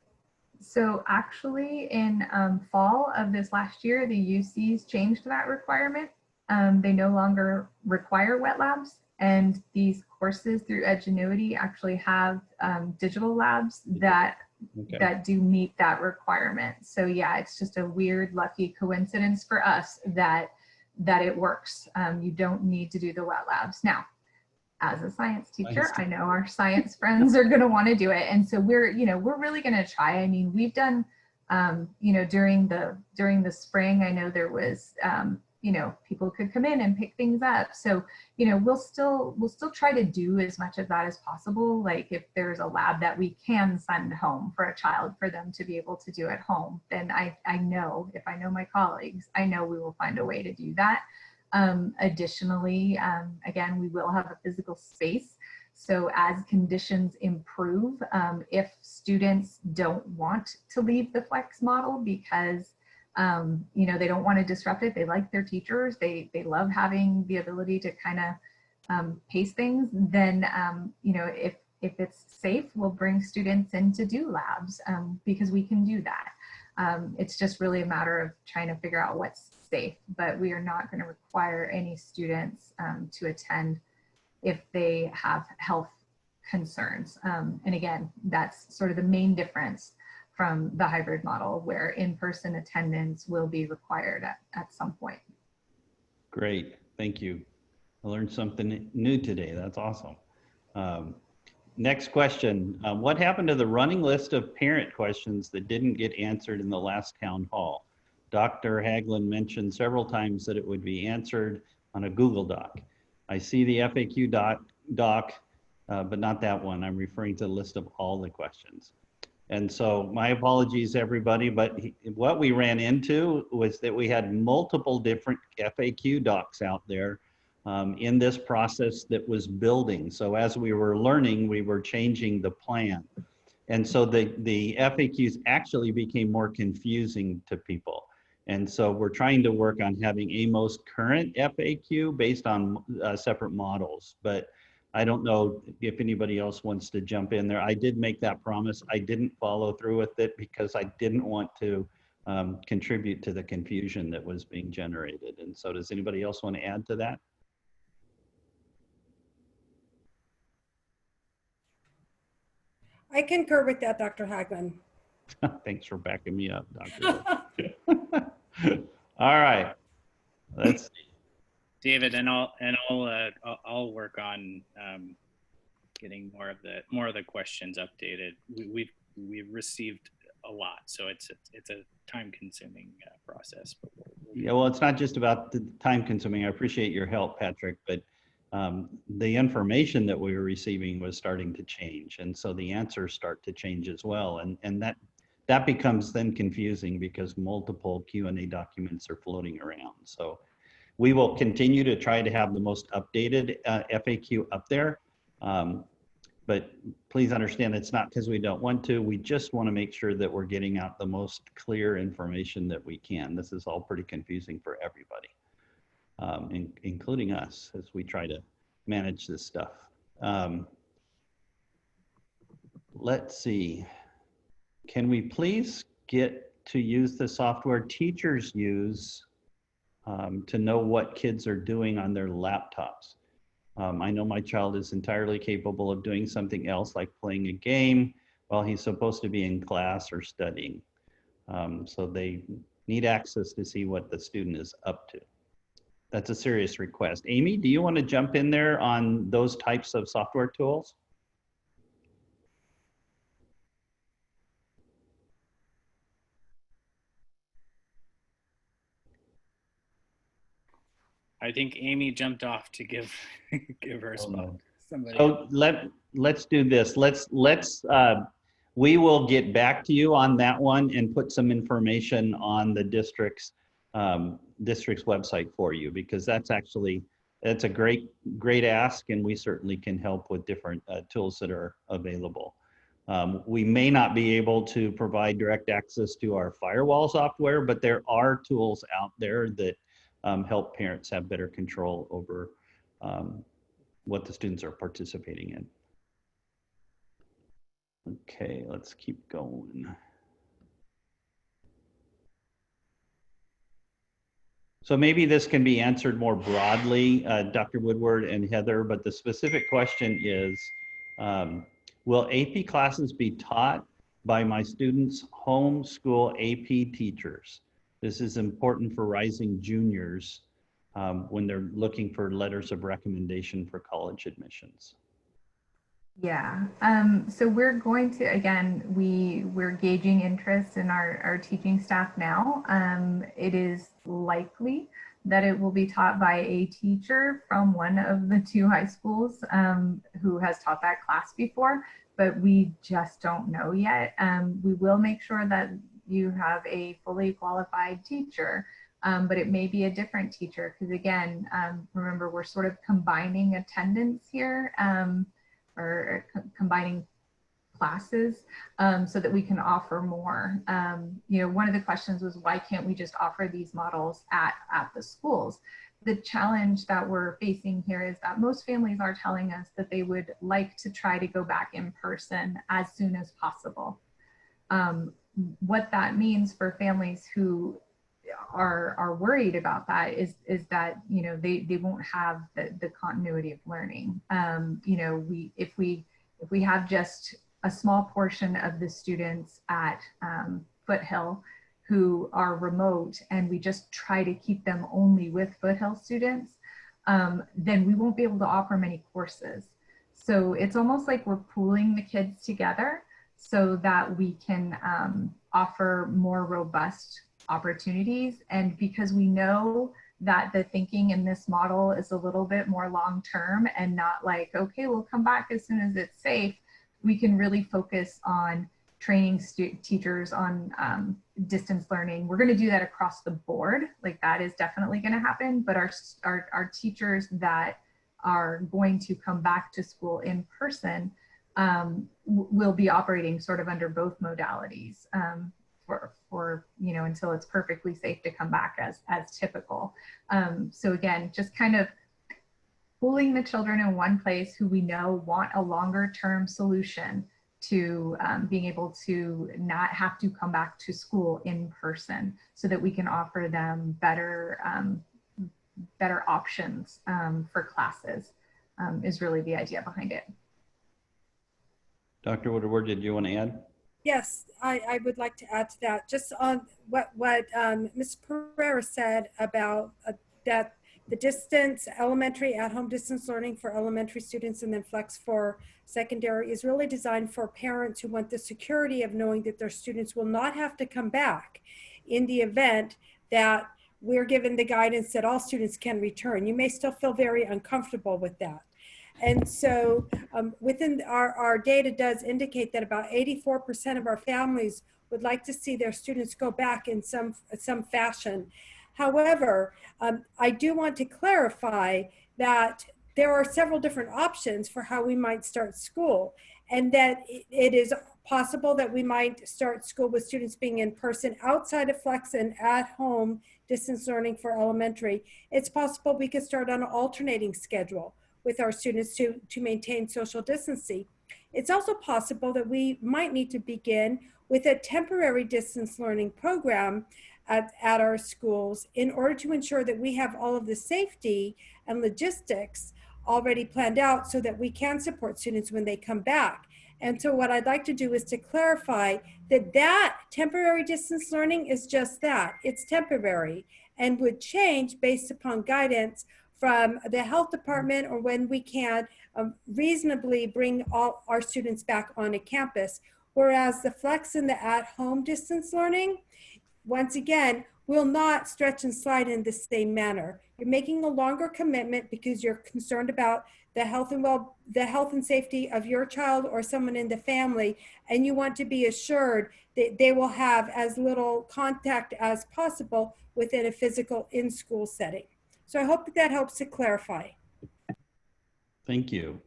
So actually in fall of this last year, the UCs changed that requirement. They no longer require wet labs, and these courses through Edgenuity actually have digital labs that do meet that requirement. So yeah, it's just a weird, lucky coincidence for us that it works. You don't need to do the wet labs. Now, as a science teacher, I know our science friends are going to want to do it. And so we're really going to try. I mean, we've done, during the spring, I know there was, people could come in and pick things up. So, we'll still try to do as much of that as possible. Like if there's a lab that we can send home for a child for them to be able to do at home, then I know, if I know my colleagues, I know we will find a way to do that. Additionally, again, we will have a physical space. So as conditions improve, if students don't want to leave the flex model because, they don't want to disrupt it, they like their teachers, they love having the ability to kind of pace things, then, if it's safe, we'll bring students in to do labs because we can do that. It's just really a matter of trying to figure out what's safe, but we are not going to require any students to attend if they have health concerns. And again, that's sort of the main difference from the hybrid model, where in-person attendance will be required at some point. Great, thank you. I learned something new today. That's awesome. Next question. What happened to the running list of parent questions that didn't get answered in the last town hall? Dr. Haglund mentioned several times that it would be answered on a Google Doc. I see the FAQ doc, but not that one. I'm referring to the list of all the questions. And so my apologies, everybody, but what we ran into was that we had multiple different FAQ docs out there in this process that was building. So as we were learning, we were changing the plan. And so the FAQs actually became more confusing to people. And so we're trying to work on having a most current FAQ based on separate models. But I don't know if anybody else wants to jump in there. I did make that promise. I didn't follow through with it because I didn't want to contribute to the confusion that was being generated. And so does anybody else want to add to that? I concur with that, Dr. Haglund. Thanks for backing me up, Dr. All right, let's see. David, and I'll work on getting more of the questions updated. We've received a lot, so it's a time-consuming process. Yeah, well, it's not just about the time-consuming. I appreciate your help, Patrick, but the information that we were receiving was starting to change, and so the answers start to change as well, and that becomes then confusing because multiple Q&A documents are floating around. So we will continue to try to have the most updated FAQ up there, but please understand it's not because we don't want to. We just want to make sure that we're getting out the most clear information that we can. This is all pretty confusing for everybody, including us as we try to manage this stuff. Let's see. Can we please get to use the software teachers use to know what kids are doing on their laptops? I know my child is entirely capable of doing something else like playing a game while he's supposed to be in class or studying. So they need access to see what the student is up to. That's a serious request. Amy, do you want to jump in there on those types of software tools? I think Amy jumped off to give give her spot. no. Somebody So let's do this. We will get back to you on that one and put some information on the district's website for you, because that's a great ask, and we certainly can help with different tools that are available. We may not be able to provide direct access to our firewall software, but there are tools out there that help parents have better control over what the students are participating in. Okay, let's keep going. So maybe this can be answered more broadly, Dr. Woodward and Heather, but the specific question is, will AP classes be taught by my students' homeschool AP teachers? This is important for rising juniors when they're looking for letters of recommendation for college admissions. Yeah, so we're going to, again, we're gauging interest in our teaching staff now. It is likely that it will be taught by a teacher from one of the two high schools who has taught that class before, but we just don't know yet. We will make sure that you have a fully qualified teacher, but it may be a different teacher, because again, remember, we're sort of combining attendance here. Or combining classes so that we can offer more. You know, one of the questions was, why can't we just offer these models at the schools? The challenge that we're facing here is that most families are telling us that they would like to try to go back in person as soon as possible. What that means for families who are worried about that is that, you know, they won't have the continuity of learning. You know, if we have just a small portion of the students at Foothill who are remote, and we just try to keep them only with Foothill students, then we won't be able to offer many courses. So it's almost like we're pooling the kids together so that we can offer more robust opportunities. And because we know that the thinking in this model is a little bit more long-term and not like, okay, we'll come back as soon as it's safe, we can really focus on training teachers on distance learning. We're going to do that across the board. Like, that is definitely going to happen, but our teachers that are going to come back to school in person will be operating sort of under both modalities. For you know, until it's perfectly safe to come back as typical. So again, just kind of pooling the children in one place who we know want a longer term solution to being able to not have to come back to school in person, so that we can offer them better options for classes is really the idea behind it. Dr. Woodward, did you want to add? Yes, I would like to add to that. Just on what Ms. Pereira said about that the distance, elementary at-home distance learning for elementary students and then flex for secondary is really designed for parents who want the security of knowing that their students will not have to come back in the event that we're given the guidance that all students can return. You may still feel very uncomfortable with that. And so within our data does indicate that about 84% of our families would like to see their students go back in some fashion. However, I do want to clarify that there are several different options for how we might start school, and that it is possible that we might start school with students being in person outside of Flex and at home distance learning for elementary. It's possible we could start on an alternating schedule with our students to maintain social distancing. It's also possible that we might need to begin with a temporary distance learning program at our schools in order to ensure that we have all of the safety and logistics already planned out so that we can support students when they come back. And so what I'd like to do is to clarify that that temporary distance learning is just that. It's temporary and would change based upon guidance from the health department or when we can reasonably bring all our students back on a campus. Whereas the flex and the at-home distance learning, once again, will not stretch and slide in the same manner. You're making a longer commitment because you're concerned about the health and safety of your child or someone in the family, and you want to be assured that they will have as little contact as possible within a physical in-school setting. So I hope that that helps to clarify. Thank you.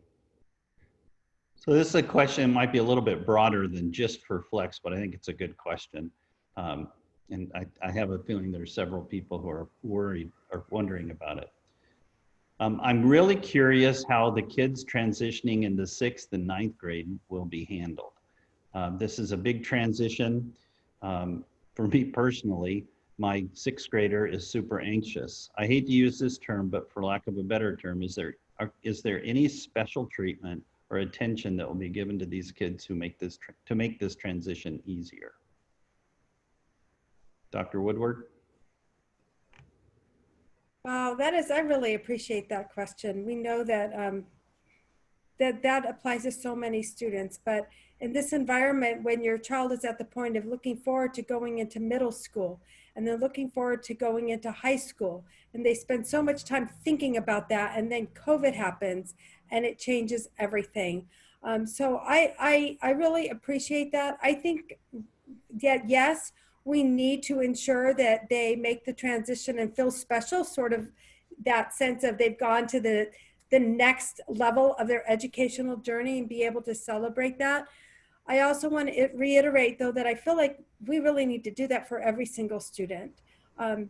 So this is a question that might be a little bit broader than just for flex, but I think it's a good question. And I have a feeling there's several people who are worried or wondering about it. I'm really curious how the kids transitioning into 6th and 9th grade will be handled. This is a big transition. For me personally, my 6th grader is super anxious. I hate to use this term, but for lack of a better term, is there any special treatment or attention that will be given to these kids who make this transition easier? Dr. Woodward? Wow, I really appreciate that question. We know that that applies to so many students, but in this environment, when your child is at the point of looking forward to going into middle school and then looking forward to going into high school, and they spend so much time thinking about that, and then COVID happens and it changes everything. So I really appreciate that. I think that yes, we need to ensure that they make the transition and feel special, sort of that sense of they've gone to the next level of their educational journey and be able to celebrate that. I also want to reiterate, though, that I feel like we really need to do that for every single student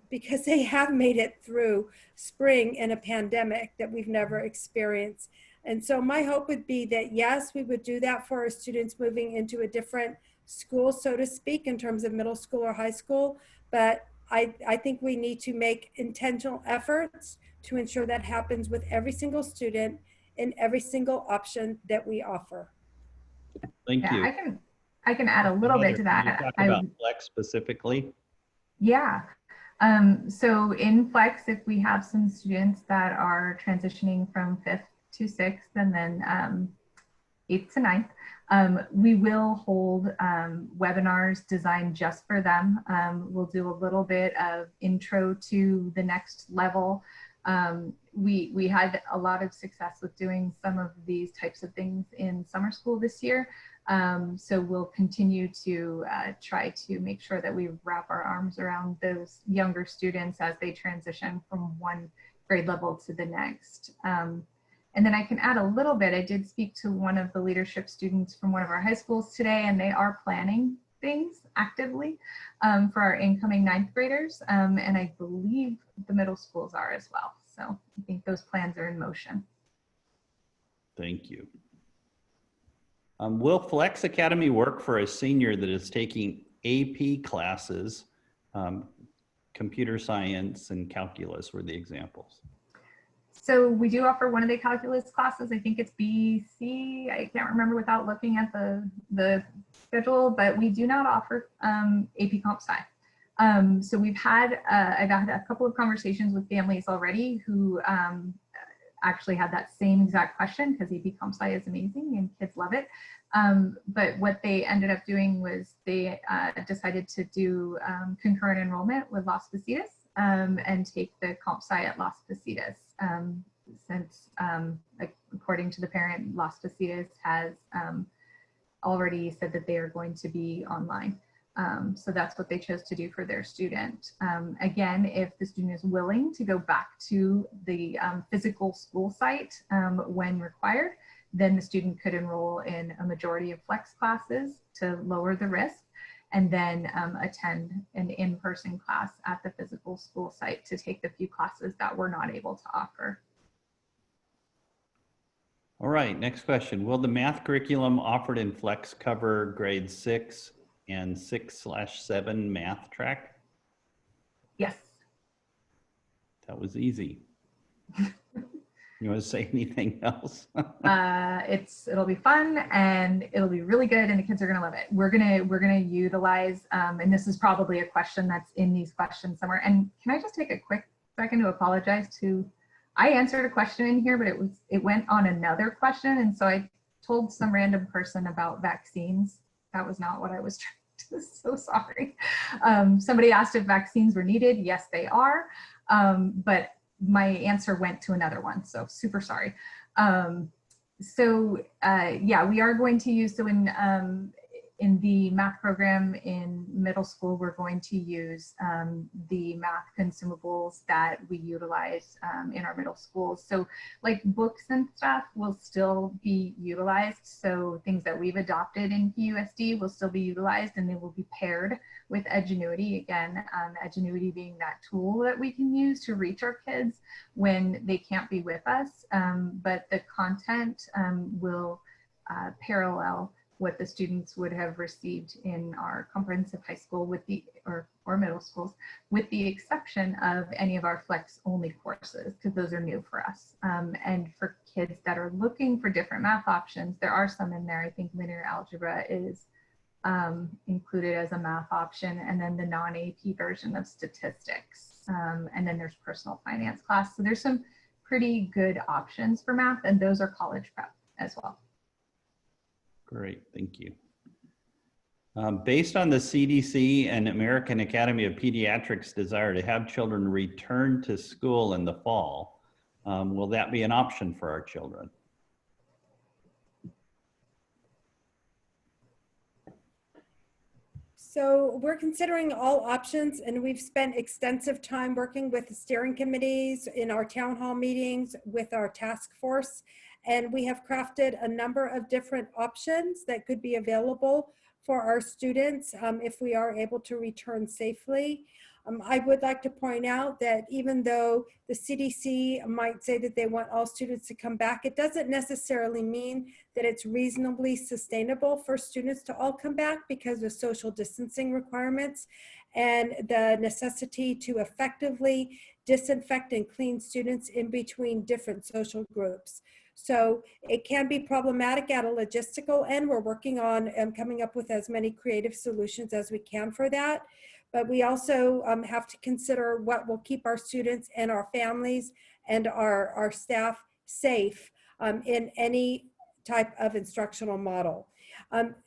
because they have made it through spring in a pandemic that we've never experienced. And so my hope would be that, yes, we would do that for our students moving into a different school, so to speak, in terms of middle school or high school. But I think we need to make intentional efforts to ensure that happens with every single student in every single option that we offer. Thank Yeah, you. I can add a little bit to Can you that. talk about flex specifically? Yeah. So in Flex, if we have some students that are transitioning from 5th to 6th and then 8th to 9th, we will hold webinars designed just for them. We'll do a little bit of intro to the next level. We had a lot of success with doing some of these types of things in summer school this year. So we'll continue to try to make sure that we wrap our arms around those younger students as they transition from one grade level to the next. And then I can add a little bit. I did speak to one of the leadership students from one of our high schools today, and they are planning things actively for our incoming 9th graders. And I believe the middle schools are as well. So I think those plans are in motion. Thank you. Will Flex Academy work for a senior that is taking AP classes? Computer science and calculus were the examples. So we do offer one of the calculus classes. I think it's BC. I can't remember without looking at the schedule, but we do not offer AP Comp Sci. So I've had a couple of conversations with families already who actually had that same exact question because AP Comp Sci is amazing and kids love it. But what they ended up doing was they decided to do concurrent enrollment with Las Positas and take the Comp Sci at Las Positas. Since according to the parent, Las Positas has already said that they are going to be online. So that's what they chose to do for their student. Again, if the student is willing to go back to the physical school site when required, then the student could enroll in a majority of flex classes to lower the risk, and then attend an in-person class at the physical school site to take the few classes that we're not able to offer. All right, next question. Will the math curriculum offered in Flex cover grade 6 and 6/7 math track? Yes. That was easy. You want to say anything else? It'll be fun and it'll be really good and the kids are gonna love it. We're gonna utilize, and this is probably a question that's in these questions somewhere. And can I just take a quick second to apologize to, I answered a question in here, but it went on another question. And so I told some random person about vaccines. That was not what I was trying to, so sorry. Somebody asked if vaccines were needed. Yes, they are. But my answer went to another one, so super sorry. Yeah, we are going to use, so in the math program in middle school, we're going to use the math consumables that we utilize in our middle schools. So like books and stuff will still be utilized. So things that we've adopted in PUSD will still be utilized and they will be paired with Edgenuity. Again, Edgenuity being that tool that we can use to reach our kids when they can't be with us. But the content will parallel what the students would have received in our comprehensive high school with the, or middle schools, with the exception of any of our flex only courses, because those are new for us. And for kids that are looking for different math options, there are some in there. I think linear algebra is included as a math option, and then the non-AP version of statistics. And then there's personal finance class. So there's some pretty good options for math, and those are college prep as well. Great, thank you. Based on the CDC and American Academy of Pediatrics' desire to have children return to school in the fall, will that be an option for our children? So we're considering all options, and we've spent extensive time working with the steering committees in our town hall meetings with our task force. And we have crafted a number of different options that could be available for our students if we are able to return safely. I would like to point out that even though the CDC might say that they want all students to come back, it doesn't necessarily mean that it's reasonably sustainable for students to all come back because of social distancing requirements and the necessity to effectively disinfect and clean students in between different social groups. So it can be problematic at a logistical end. We're working on coming up with as many creative solutions as we can for that. But we also have to consider what will keep our students and our families and our staff safe in any type of instructional model.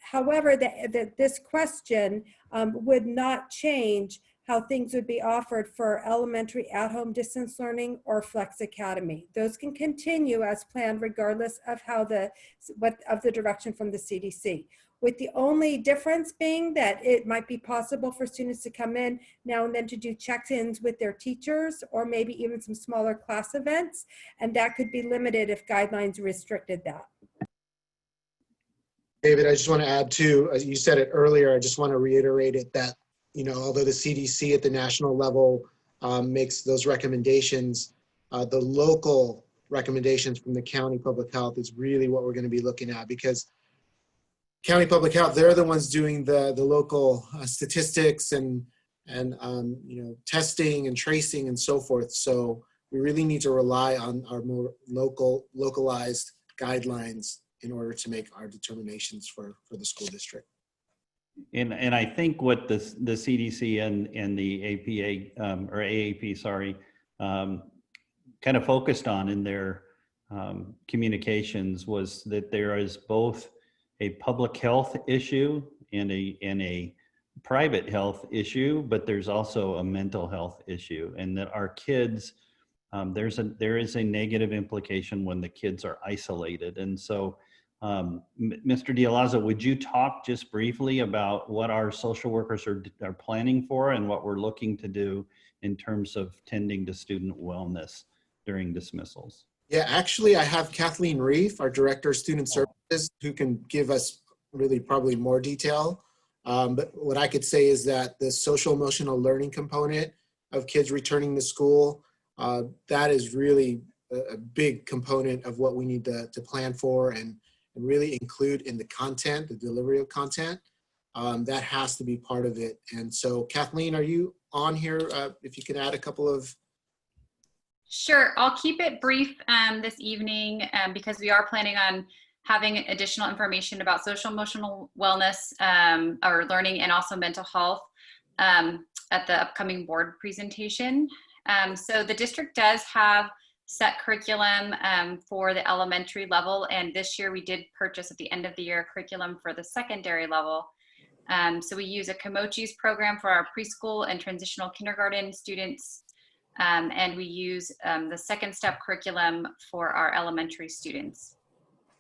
However, this question would not change how things would be offered for elementary at-home distance learning or Flex Academy. Those can continue as planned regardless of how of the direction from the CDC. With the only difference being that it might be possible for students to come in now and then to do check-ins with their teachers or maybe even some smaller class events, and that could be limited if guidelines restricted that. David, I just want to add too, as you said it earlier, I just want to reiterate it that, you know, although the CDC at the national level makes those recommendations, the local recommendations from the county public health is really what we're going to be looking at, because county public health, they're the ones doing the local statistics and you know, testing and tracing and so forth. So we really need to rely on our more localized guidelines in order to make our determinations for the school district. And I think what the CDC and the APA or AAP, sorry, kind of focused on in their communications was that there is both a public health issue and a private health issue, but there's also a mental health issue, and that our kids, there is a negative implication when the kids are isolated. And so Mr. Dialaza, would you talk just briefly about what our social workers are planning for and what we're looking to do in terms of tending to student wellness during dismissals? Yeah, actually, I have Kathleen Reef, our Director of Student Services, who can give us really probably more detail. But what I could say is that the social emotional learning component of kids returning to school, that is really a big component of what we need to plan for and really include in the content, the delivery of content. That has to be part of it. And so Kathleen, are you on here? If you could add a couple of Sure, I'll keep it brief this evening because we are planning on having additional information about social emotional wellness or learning and also mental health at the upcoming board presentation. So the district does have set curriculum for the elementary level, and this year we did purchase at the end of the year curriculum for the secondary level. So we use a Komochi's program for our preschool and transitional kindergarten students. And we use the second step curriculum for our elementary students.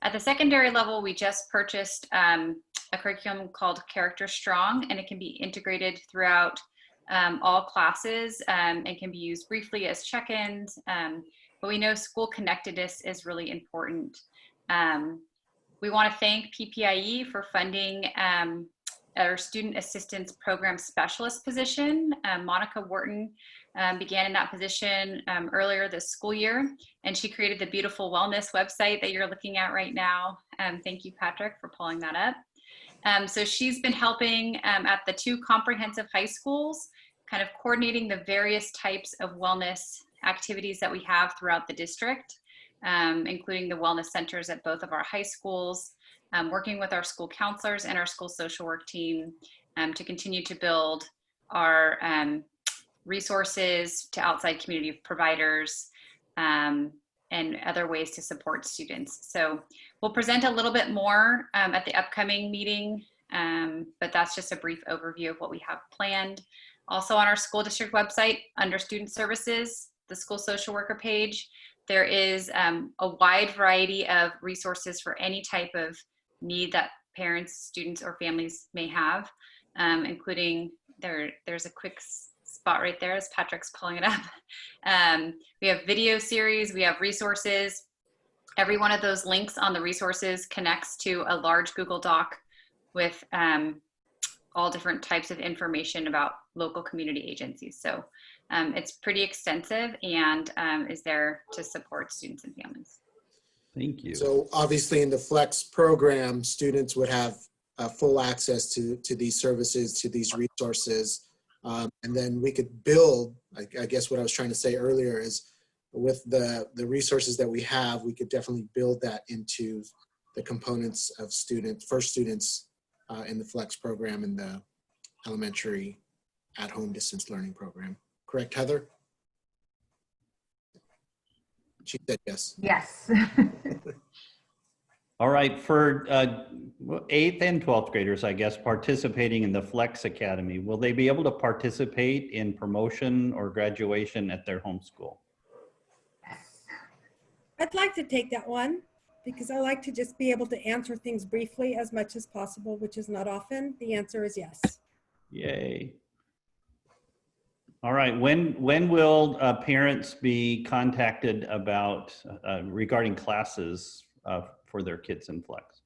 At the secondary level, we just purchased a curriculum called Character Strong, and it can be integrated throughout all classes and can be used briefly as check-ins. But we know school connectedness is really important. We want to thank PPIE for funding our Student Assistance Program Specialist position. Monica Wharton began in that position earlier this school year, and she created the beautiful wellness website that you're looking at right now. Thank you, Patrick, for pulling that up. So she's been helping at the 2 comprehensive high schools, kind of coordinating the various types of wellness activities that we have throughout the district, including the wellness centers at both of our high schools, working with our school counselors and our school social work team to continue to build our resources to outside community providers and other ways to support students. So we'll present a little bit more at the upcoming meeting, but that's just a brief overview of what we have planned. Also on our school district website, under student services, the school social worker page, there is a wide variety of resources for any type of need that parents, students, or families may have, including there's a quick spot right there as Patrick's pulling it up. We have video series, we have resources. Every one of those links on the resources connects to a large Google Doc with all different types of information about local community agencies. So it's pretty extensive and is there to support students and families. Thank you. So obviously in the Flex program, students would have full access to these services, to these resources. And then we could build, I guess what I was trying to say earlier is with the resources that we have, we could definitely build that into the components of students, for students in the Flex program and the elementary at-home distance learning program. Correct, Heather? She said yes. Yes. All right, for 8th and 12th graders, I guess, participating in the Flex Academy, will they be able to participate in promotion or graduation at their home school? I'd like to take that one because I like to just be able to answer things briefly as much as possible, which is not often. The answer is yes. Yay. All right, when will parents be contacted about regarding classes for their kids in Flex?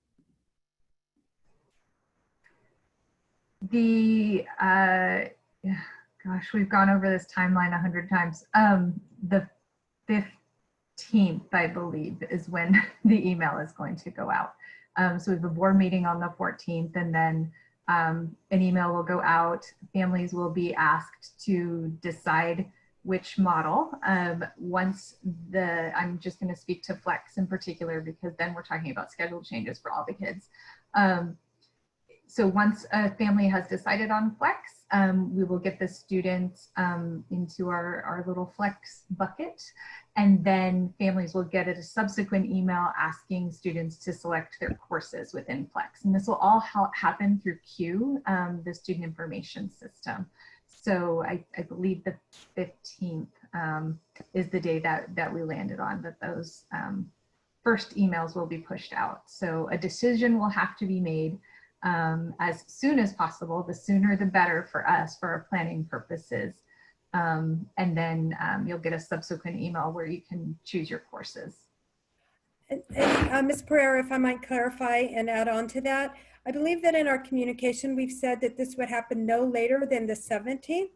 Gosh, we've gone over this timeline 100 times. The 15th, I believe, is when the email is going to go out. So we have a board meeting on the 14th, and then an email will go out. Families will be asked to decide which model. Once I'm just going to speak to Flex in particular, because then we're talking about schedule changes for all the kids. So once a family has decided on Flex, we will get the students into our little Flex bucket, and then families will get a subsequent email asking students to select their courses within Flex. And this will all happen through Q, the student information system. So I believe the 15th is the day that we landed on, that those first emails will be pushed out. So a decision will have to be made as soon as possible. The sooner the better for us, for our planning purposes. And then you'll get a subsequent email where you can choose your courses. And Ms. Pereira, if I might clarify and add on to that, I believe that in our communication, we've said that this would happen no later than the 17th.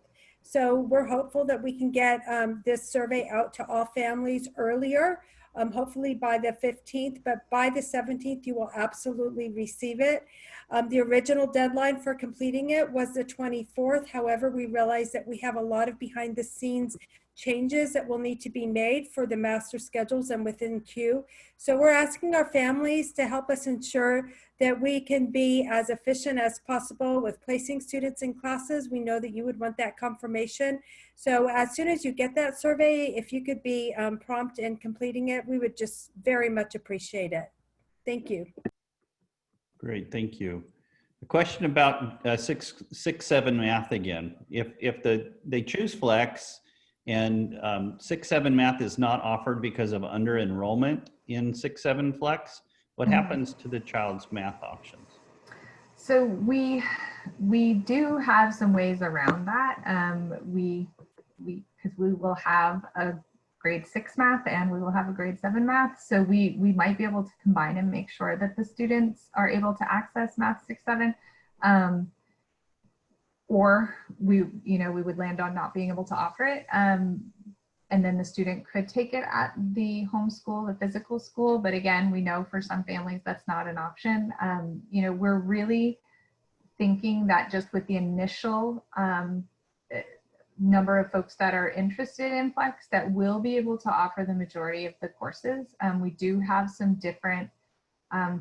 So we're hopeful that we can get this survey out to all families earlier, hopefully by the 15th, but by the 17th, you will absolutely receive it. The original deadline for completing it was the 24th. However, we realized that we have a lot of behind the scenes changes that will need to be made for the master schedules and within Q. So we're asking our families to help us ensure that we can be as efficient as possible with placing students in classes. We know that you would want that confirmation. So as soon as you get that survey, if you could be prompt in completing it, we would just very much appreciate it. Thank you. Great, thank you. A question about 6-7 math again. If they choose flex and 6-7 math is not offered because of under enrollment in 6-7 flex, what happens to the child's math options? So we do have some ways around that. Because we will have a grade 6 math and we will have a grade 7 math. So we might be able to combine and make sure that the students are able to access math 6-7. Or we would land on not being able to offer it. And then the student could take it at the homeschool, the physical school. But again, we know for some families that's not an option. We're really thinking that just with the initial number of folks that are interested in flex, that we'll be able to offer the majority of the courses. We do have some different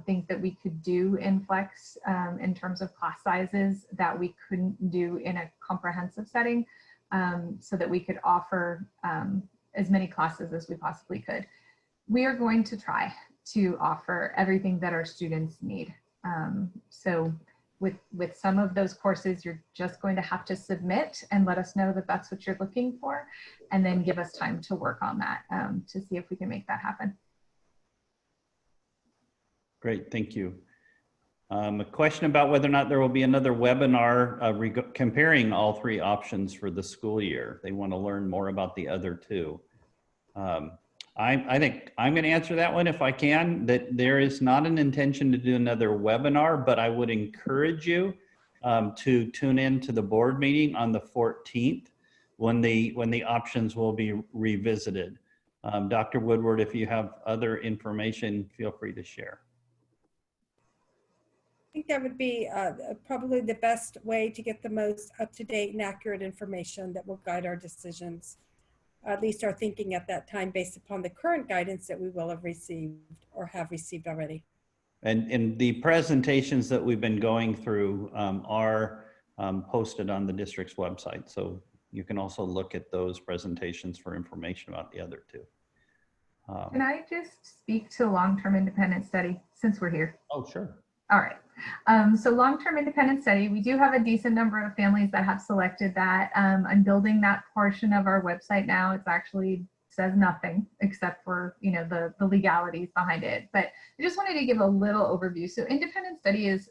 things that we could do in flex in terms of class sizes that we couldn't do in a comprehensive setting, so that we could offer as many classes as we possibly could. We are going to try to offer everything that our students need. So with some of those courses, you're just going to have to submit and let us know that that's what you're looking for, and then give us time to work on that to see if we can make that happen. Great, thank you. A question about whether or not there will be another webinar comparing all 3 options for the school year. They want to learn more about the other 2. I think I'm going to answer that one if I can, that there is not an intention to do another webinar, but I would encourage you to tune in to the board meeting on the 14th when the options will be revisited. Dr. Woodward, if you have other information, feel free to share. I think that would be probably the best way to get the most up-to-date and accurate information that will guide our decisions, at least our thinking at that time, based upon the current guidance that we will have received or have received already. And the presentations that we've been going through are posted on the district's website. So you can also look at those presentations for information about the other 2. Can I just speak to long-term independent study since we're here? Oh, sure. All right. So long-term independent study, we do have a decent number of families that have selected that. I'm building that portion of our website now. It's actually says nothing except for, the legalities behind it. But I just wanted to give a little overview. So independent study is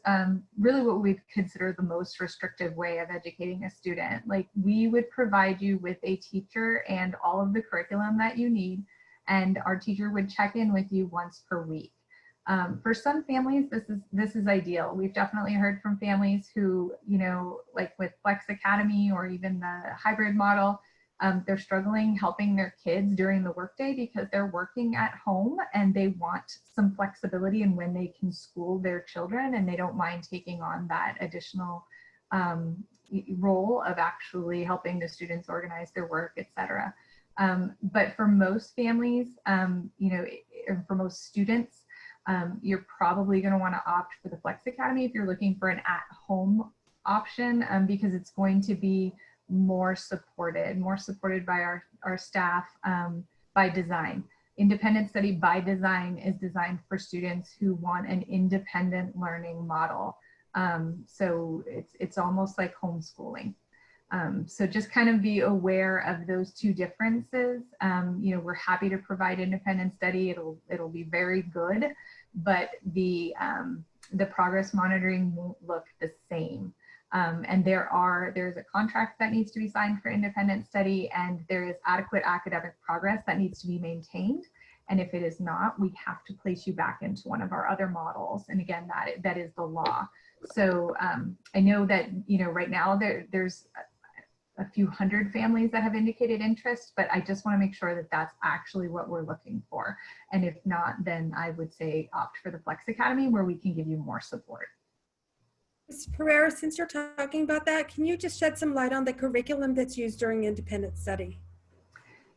really what we consider the most restrictive way of educating a student. Like, we would provide you with a teacher and all of the curriculum that you need, and our teacher would check in with you once per week. For some families, this is ideal. We've definitely heard from families who, like with Flex Academy or even the hybrid model, they're struggling helping their kids during the workday because they're working at home and they want some flexibility in when they can school their children, and they don't mind taking on that additional role of actually helping the students organize their work, etc. But for most families, for most students, you're probably going to want to opt for the Flex Academy if you're looking for an at-home option, because it's going to be more supported by our staff by design. Independent study by design is designed for students who want an independent learning model. So it's almost like homeschooling. So just kind of be aware of those 2 differences. We're happy to provide independent study. It'll be very good, but the progress monitoring won't look the same. And there's a contract that needs to be signed for independent study, and there is adequate academic progress that needs to be maintained. And if it is not, we have to place you back into one of our other models. And again, that is the law. So I know that, right now there's a few hundred families that have indicated interest, but I just want to make sure that that's actually what we're looking for. And if not, then I would say opt for the Flex Academy, where we can give you more support. Ms. Pereira, since you're talking about that, can you just shed some light on the curriculum that's used during independent study?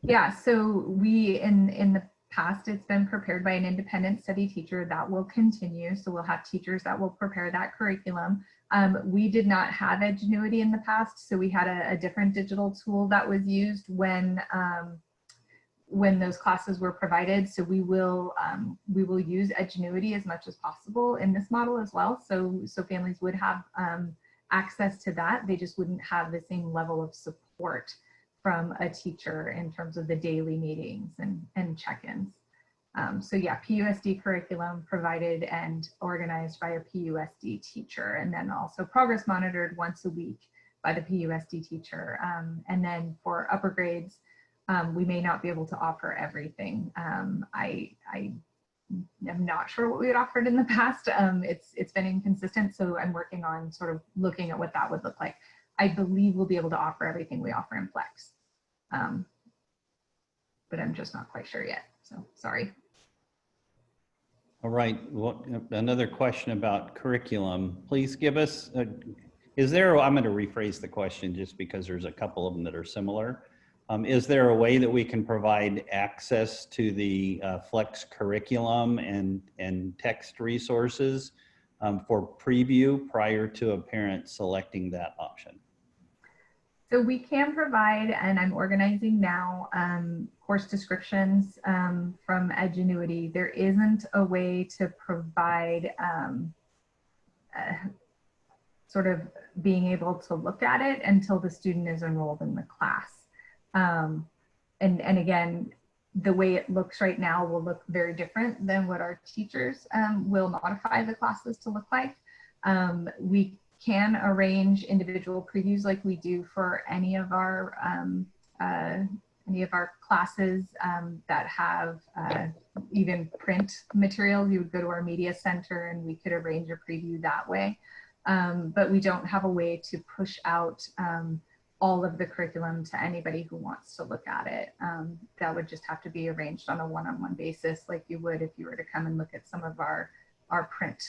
Yeah, so we in the past, it's been prepared by an independent study teacher. That will continue. So we'll have teachers that will prepare that curriculum. We did not have Edgenuity in the past, so we had a different digital tool that was used when those classes were provided. So we will use Edgenuity as much as possible in this model as well. So families would have access to that. They just wouldn't have the same level of support from a teacher in terms of the daily meetings and check-ins. So yeah, PUSD curriculum provided and organized by a PUSD teacher, and then also progress monitored once a week by the PUSD teacher. And then for upper grades, we may not be able to offer everything. I am not sure what we had offered in the past. It's been inconsistent, so I'm working on sort of looking at what that would look like. I believe we'll be able to offer everything we offer in Flex, but I'm just not quite sure yet. So sorry. All right. Well, another question about curriculum. Please give us, I'm going to rephrase the question just because there's a couple of them that are similar. Is there a way that we can provide access to the Flex curriculum and text resources for preview prior to a parent selecting that option? So we can provide, and I'm organizing now, course descriptions from Edgenuity. There isn't a way to provide sort of being able to look at it until the student is enrolled in the class. And again, the way it looks right now will look very different than what our teachers will modify the classes to look like. We can arrange individual previews like we do for any of our classes that have even print materials. You would go to our media center and we could arrange a preview that way. But we don't have a way to push out all of the curriculum to anybody who wants to look at it. That would just have to be arranged on a one-on-one basis like you would if you were to come and look at some of our print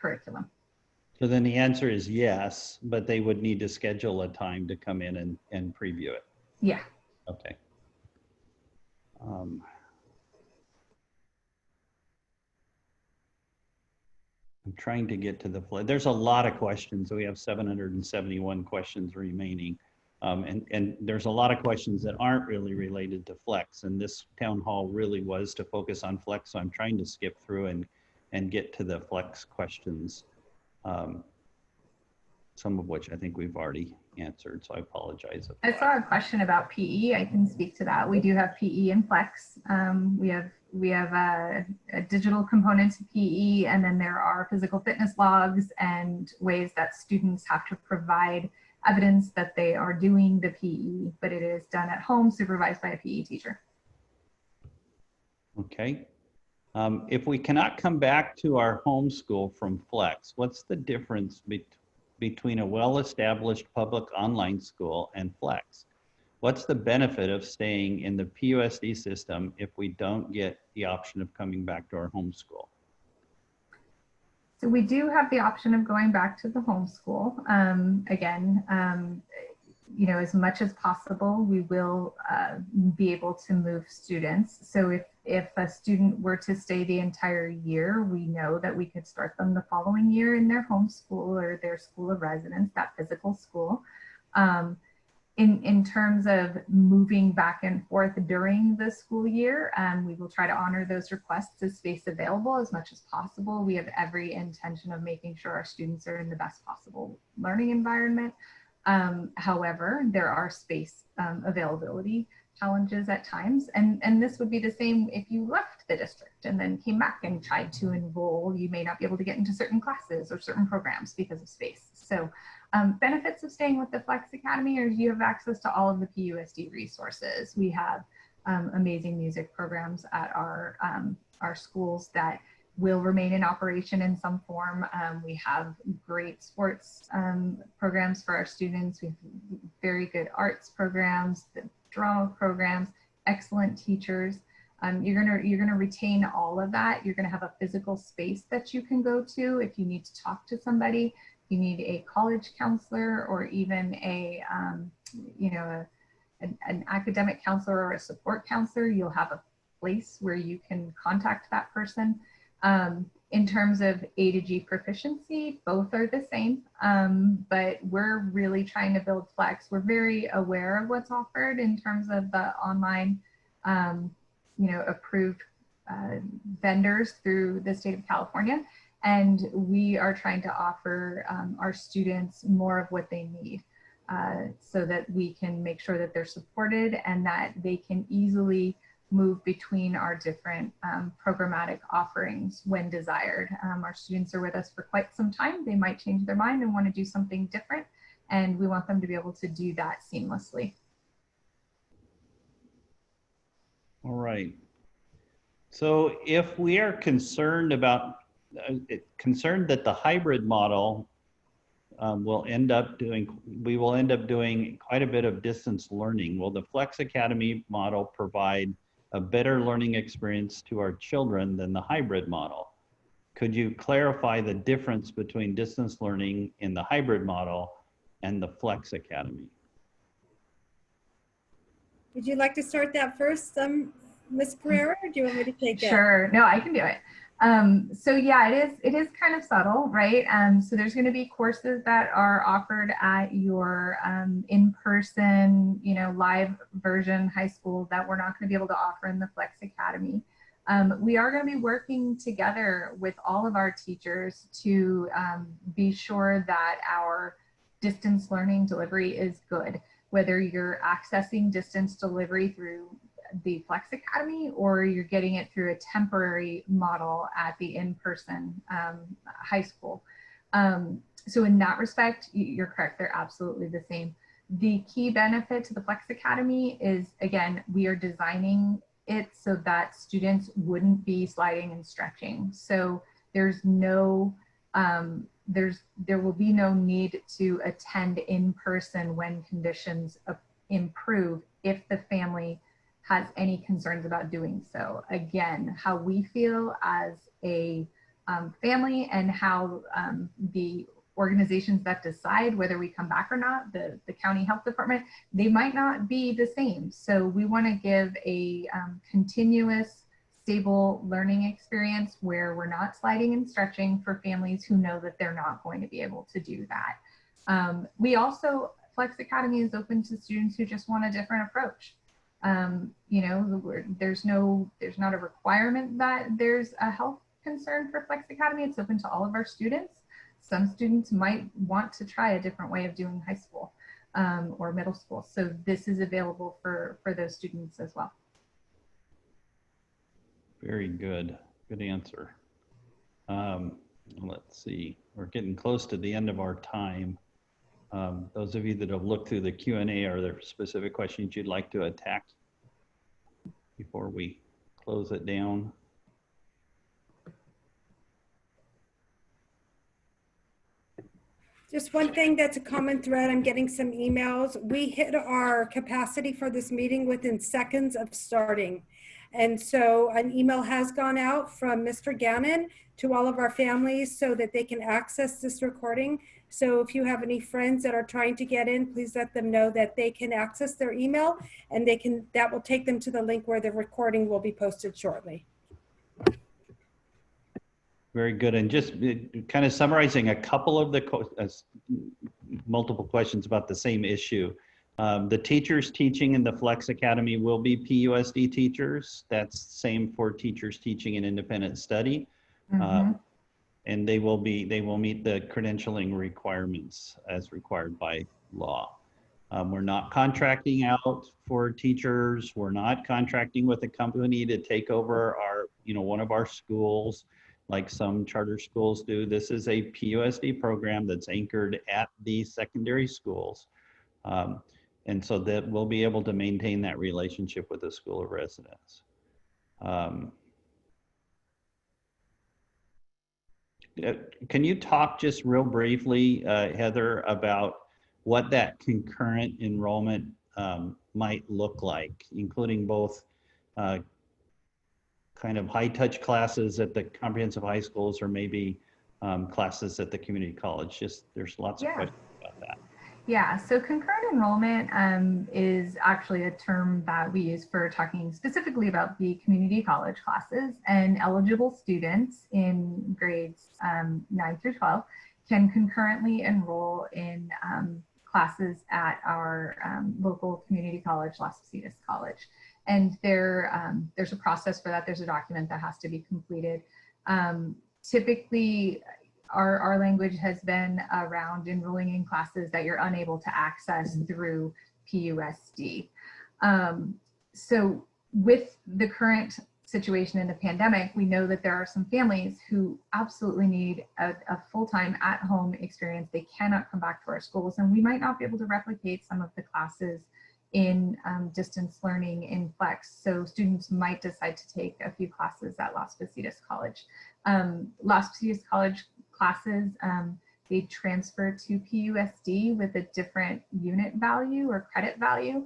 curriculum. So then the answer is yes, but they would need to schedule a time to come in and preview it. Yeah. Okay. I'm trying to get to the flow. There's a lot of questions. We have 771 questions remaining. And there's a lot of questions that aren't really related to Flex. And this town hall really was to focus on Flex. So I'm trying to skip through and get to the Flex questions. Some of which I think we've already answered, so I apologize. I saw a question about PE. I can speak to that. We do have PE in Flex. We have a digital component to PE, and then there are physical fitness logs and ways that students have to provide evidence that they are doing the PE, but it is done at home, supervised by a PE teacher. Okay. If we cannot come back to our homeschool from Flex, what's the difference between a well-established public online school and Flex? What's the benefit of staying in the PUSD system if we don't get the option of coming back to our homeschool? So we do have the option of going back to the homeschool. Again, you know, as much as possible, we will be able to move students. So if a student were to stay the entire year, we know that we could start them the following year in their homeschool or their school of residence, that physical school. In terms of moving back and forth during the school year, we will try to honor those requests as space available as much as possible. We have every intention of making sure our students are in the best possible learning environment. However, there are space availability challenges at times, and this would be the same if you left the district and then came back and tried to enroll. You may not be able to get into certain classes or certain programs because of space. So benefits of staying with the Flex Academy are you have access to all of the PUSD resources. We have amazing music programs at our schools that will remain in operation in some form. We have great sports programs for our students. We have very good arts programs, drama programs, excellent teachers. You're gonna retain all of that. You're gonna have a physical space that you can go to if you need to talk to somebody. You need a college counselor or even a an academic counselor or a support counselor, you'll have a place where you can contact that person. In terms of A to G proficiency, both are the same, but we're really trying to build flex. We're very aware of what's offered in terms of the online, approved vendors through the state of California. And we are trying to offer our students more of what they need so that we can make sure that they're supported and that they can easily move between our different programmatic offerings when desired. Our students are with us for quite some time. They might change their mind and want to do something different, and we want them to be able to do that seamlessly. All right. So if we are concerned about that the hybrid model we will end up doing quite a bit of distance learning, will the Flex Academy model provide a better learning experience to our children than the hybrid model? Could you clarify the difference between distance learning in the hybrid model and the Flex Academy? Would you like to start that first, Ms. Pereira, or do you want me to take that? Sure, no, I can do it. So yeah, it is kind of subtle, right? So there's going to be courses that are offered at your in-person, live version high school that we're not going to be able to offer in the Flex Academy. We are going to be working together with all of our teachers to be sure that our distance learning delivery is good, whether you're accessing distance delivery through the Flex Academy or you're getting it through a temporary model at the in-person high school. So in that respect, you're correct, they're absolutely the same. The key benefit to the Flex Academy is, again, we are designing it so that students wouldn't be sliding and stretching. So there's no, there will be no need to attend in person when conditions improve if the family has any concerns about doing so. Again, how we feel as a family and how the organizations that decide whether we come back or not, the county health department, they might not be the same. So we want to give a continuous, stable learning experience where we're not sliding and stretching for families who know that they're not going to be able to do that. We also, Flex Academy is open to students who just want a different approach. There's not a requirement that there's a health concern for Flex Academy. It's open to all of our students. Some students might want to try a different way of doing high school or middle school. So this is available for those students as well. Very good. Good answer. Let's see. We're getting close to the end of our time. Those of you that have looked through the Q&A, are there specific questions you'd like to attack before we close it down? Just one thing that's a common thread, I'm getting some emails. We hit our capacity for this meeting within seconds of starting. And so an email has gone out from Mr. Gannon to all of our families so that they can access this recording. So if you have any friends that are trying to get in, please let them know that they can access their email and that will take them to the link where the recording will be posted shortly. Very good. And just kind of summarizing a couple of the multiple questions about the same issue. The teachers teaching in the Flex Academy will be PUSD teachers. That's same for teachers teaching in independent study. Mm-hmm. And they will meet the credentialing requirements as required by law. We're not contracting out for teachers. We're not contracting with a company to take over our, one of our schools like some charter schools do. This is a PUSD program that's anchored at the secondary schools. And so that we'll be able to maintain that relationship with the school of residence. Can you talk just real briefly, Heather, about what that concurrent enrollment might look like, including both kind of high touch classes at the comprehensive high schools or maybe classes at the community college? Just there's lots of questions about that. Yeah, so concurrent enrollment is actually a term that we use for talking specifically about the community college classes, and eligible students in grades 9 through 12 can concurrently enroll in classes at our local community college, Las Positas College. And there's a process for that. There's a document that has to be completed. Typically, our language has been around enrolling in classes that you're unable to access through PUSD. So with the current situation in the pandemic, we know that there are some families who absolutely need a full-time at-home experience. They cannot come back to our schools, and we might not be able to replicate some of the classes in distance learning in Flex. So students might decide to take a few classes at Las Positas College. Las Positas College classes, they transfer to PUSD with a different unit value or credit value.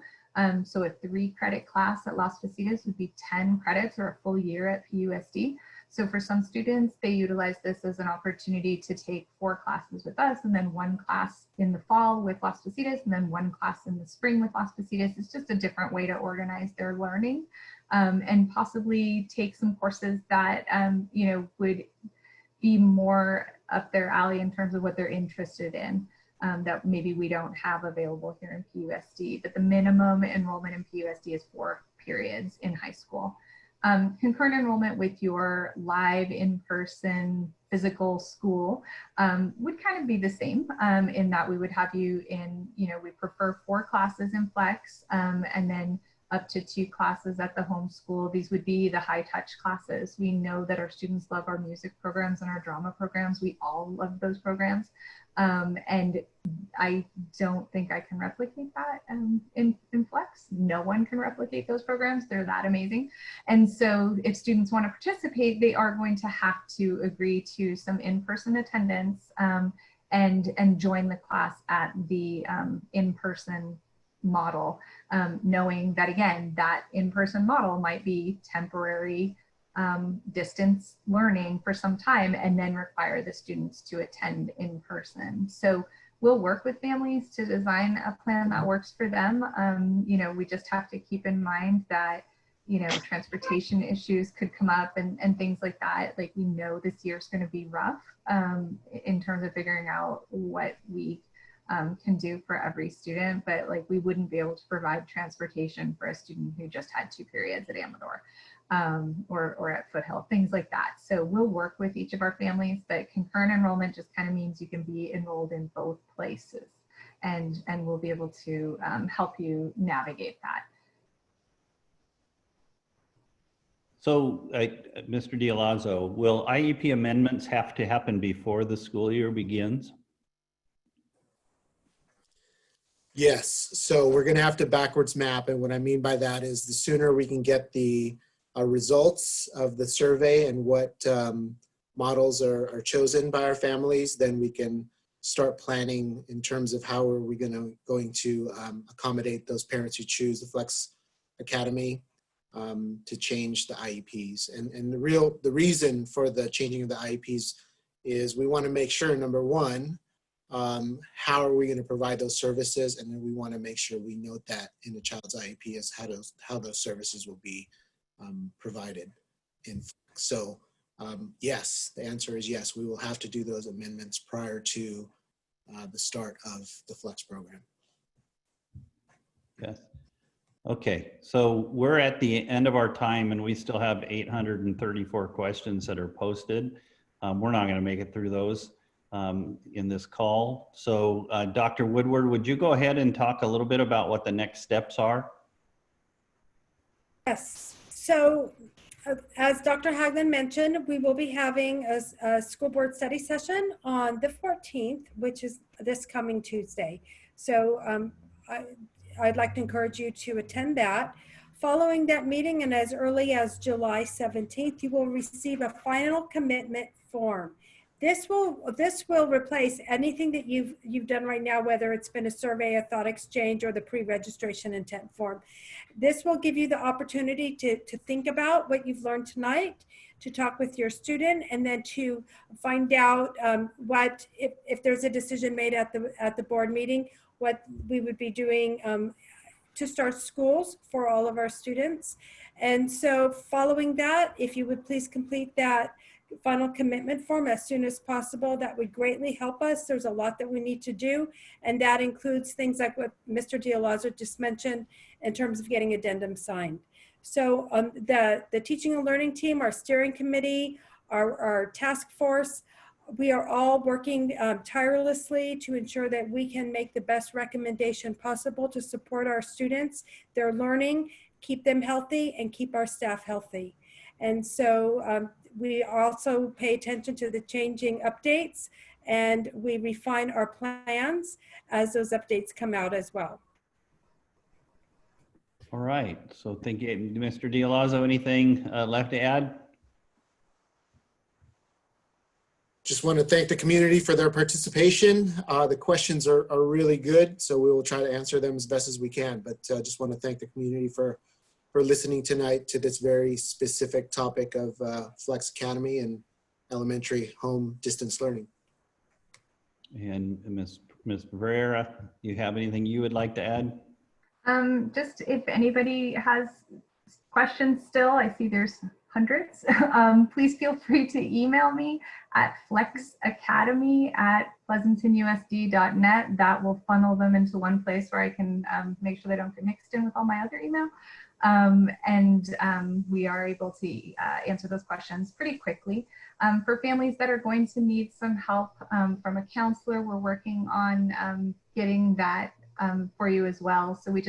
So a 3-credit class at Las Positas would be 10 credits or a full year at PUSD. So for some students, they utilize this as an opportunity to take 4 classes with us, and then 1 class in the fall with Las Positas, and then 1 class in the spring with Las Positas. It's just a different way to organize their learning, and possibly take some courses that would be more up their alley in terms of what they're interested in, that maybe we don't have available here in PUSD. But the minimum enrollment in PUSD is 4 periods in high school. Concurrent enrollment with your live in-person physical school would kind of be the same, in that we would have you in, we prefer 4 classes in Flex, and then up to 2 classes at the home school. These would be the high touch classes. We know that our students love our music programs and our drama programs. We all love those programs. And I don't think I can replicate that in Flex. No one can replicate those programs. They're that amazing. And so if students want to participate, they are going to have to agree to some in-person attendance and join the class at the in-person model, knowing that, again, that in-person model might be temporary distance learning for some time and then require the students to attend in person. So we'll work with families to design a plan that works for them. We just have to keep in mind that, transportation issues could come up and things like that. Like, we know this year's going to be rough in terms of figuring out what we can do for every student, but like, we wouldn't be able to provide transportation for a student who just had 2 periods at Amador or at Foothill, things like that. So we'll work with each of our families, but concurrent enrollment just kind of means you can be enrolled in both places, and we'll be able to help you navigate that. So, Mr. D'Alonzo, will IEP amendments have to happen before the school year begins? Yes, so we're going to have to backwards map, and what I mean by that is the sooner we can get the results of the survey and what models are chosen by our families, then we can start planning in terms of how are we going to accommodate those parents who choose the Flex Academy to change the IEPs. And the reason for the changing of the IEPs is we want to make sure, number one, how are we going to provide those services, and then we want to make sure we note that in the child's IEP as how those services will be provided in Flex. So yes, the answer is yes, we will have to do those amendments prior to the start of the Flex program. Yes. Okay, so we're at the end of our time and we still have 834 questions that are posted. We're not going to make it through those in this call. So Dr. Woodward, would you go ahead and talk a little bit about what the next steps are? Yes. So as Dr. Haglund mentioned, we will be having a school board study session on the 14th, which is this coming Tuesday. So I'd like to encourage you to attend that. Following that meeting, and as early as July 17th, you will receive a final commitment form. This will replace anything that you've done right now, whether it's been a survey, a thought exchange, or the pre-registration intent form. This will give you the opportunity to think about what you've learned tonight, to talk with your student, and then to find out if there's a decision made at the board meeting, what we would be doing to start schools for all of our students. And so following that, if you would please complete that final commitment form as soon as possible, that would greatly help us. There's a lot that we need to do, and that includes things like what Mr. Dialazo just mentioned in terms of getting addendum signed. So the teaching and learning team, our steering committee, our task force, we are all working tirelessly to ensure that we can make the best recommendation possible to support our students, their learning, keep them healthy, and keep our staff healthy. And so we also pay attention to the changing updates, and we refine our plans as those updates come out as well. All right. So thank you, Mr. Dialazo. Anything left to add? Just want to thank the community for their participation. The questions are really good, so we will try to answer them as best as we can. But just want to thank the community for listening tonight to this very specific topic of Flex Academy and elementary home distance learning. And Ms. Pereira, you have anything you would like to add? Just if anybody has questions still, I see there's hundreds. Please feel free to email me at flexacademy@pleasantonusd.net. That will funnel them into one place where I can make sure they don't get mixed in with all my other email. We are able to answer those questions pretty quickly. For families that are going to need some help from a counselor, we're working on getting that for you as well. So we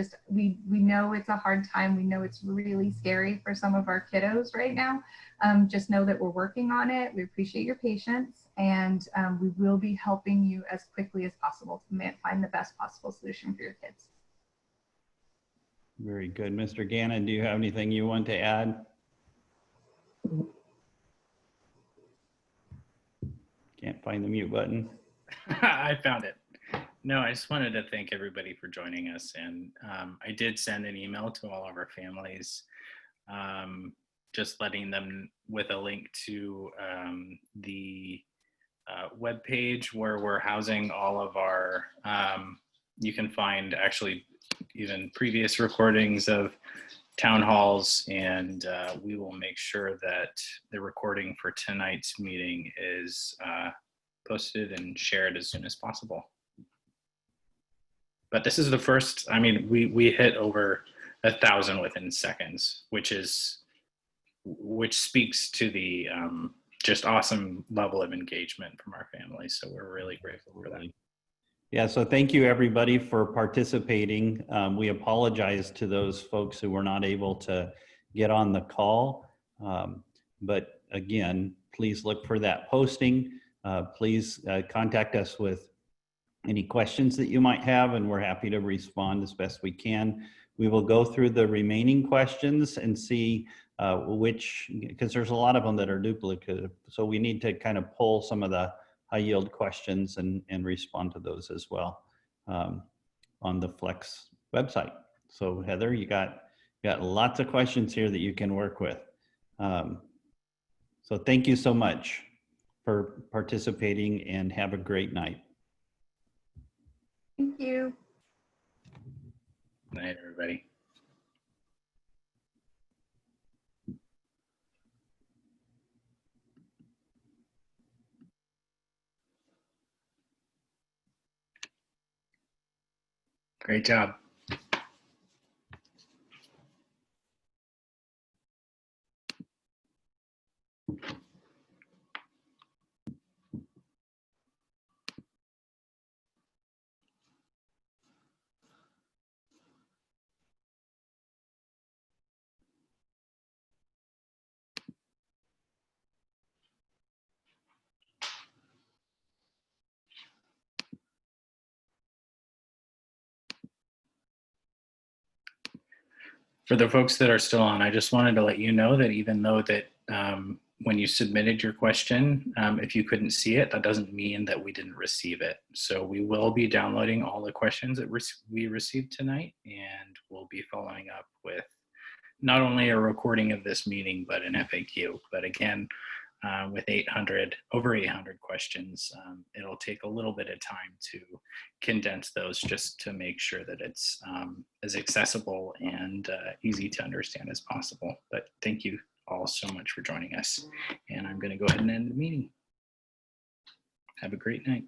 know it's a hard time. We know it's really scary for some of our kiddos right now. Just know that we're working on it. We appreciate your patience, and we will be helping you as quickly as possible to find the best possible solution for your kids. Very good. Mr. Gannon, do you have anything you want to add? Can't find the mute button. I found it. No, I just wanted to thank everybody for joining us. And I did send an email to all of our families, just letting them with a link to the webpage where we're housing all of our, you can find actually even previous recordings of town halls, and we will make sure that the recording for tonight's meeting is posted and shared as soon as possible. But this is the first, I mean, we hit over 1,000 within seconds, which speaks to the just awesome level of engagement from our families. So we're really grateful for that. Yeah, so thank you everybody for participating. We apologize to those folks who were not able to get on the call. But again, please look for that posting. Please contact us with any questions that you might have, and we're happy to respond as best we can. We will go through the remaining questions and see which, because there's a lot of them that are duplicative. So we need to kind of pull some of the high yield questions and respond to those as well on the Flex website. So Heather, you got lots of questions here that you can work with. So thank you so much for participating, and have a great night. Thank you. Good night, everybody. Great job. For the folks that are still on, I just wanted to let you know that even though that when you submitted your question, if you couldn't see it, that doesn't mean that we didn't receive it. So we will be downloading all the questions that we received tonight, and we'll be following up with not only a recording of this meeting, but an FAQ. But again, with over 800 questions. It'll take a little bit of time to condense those just to make sure that it's as accessible and easy to understand as possible. But thank you all so much for joining us. And I'm going to go ahead and end the meeting. Have a great night.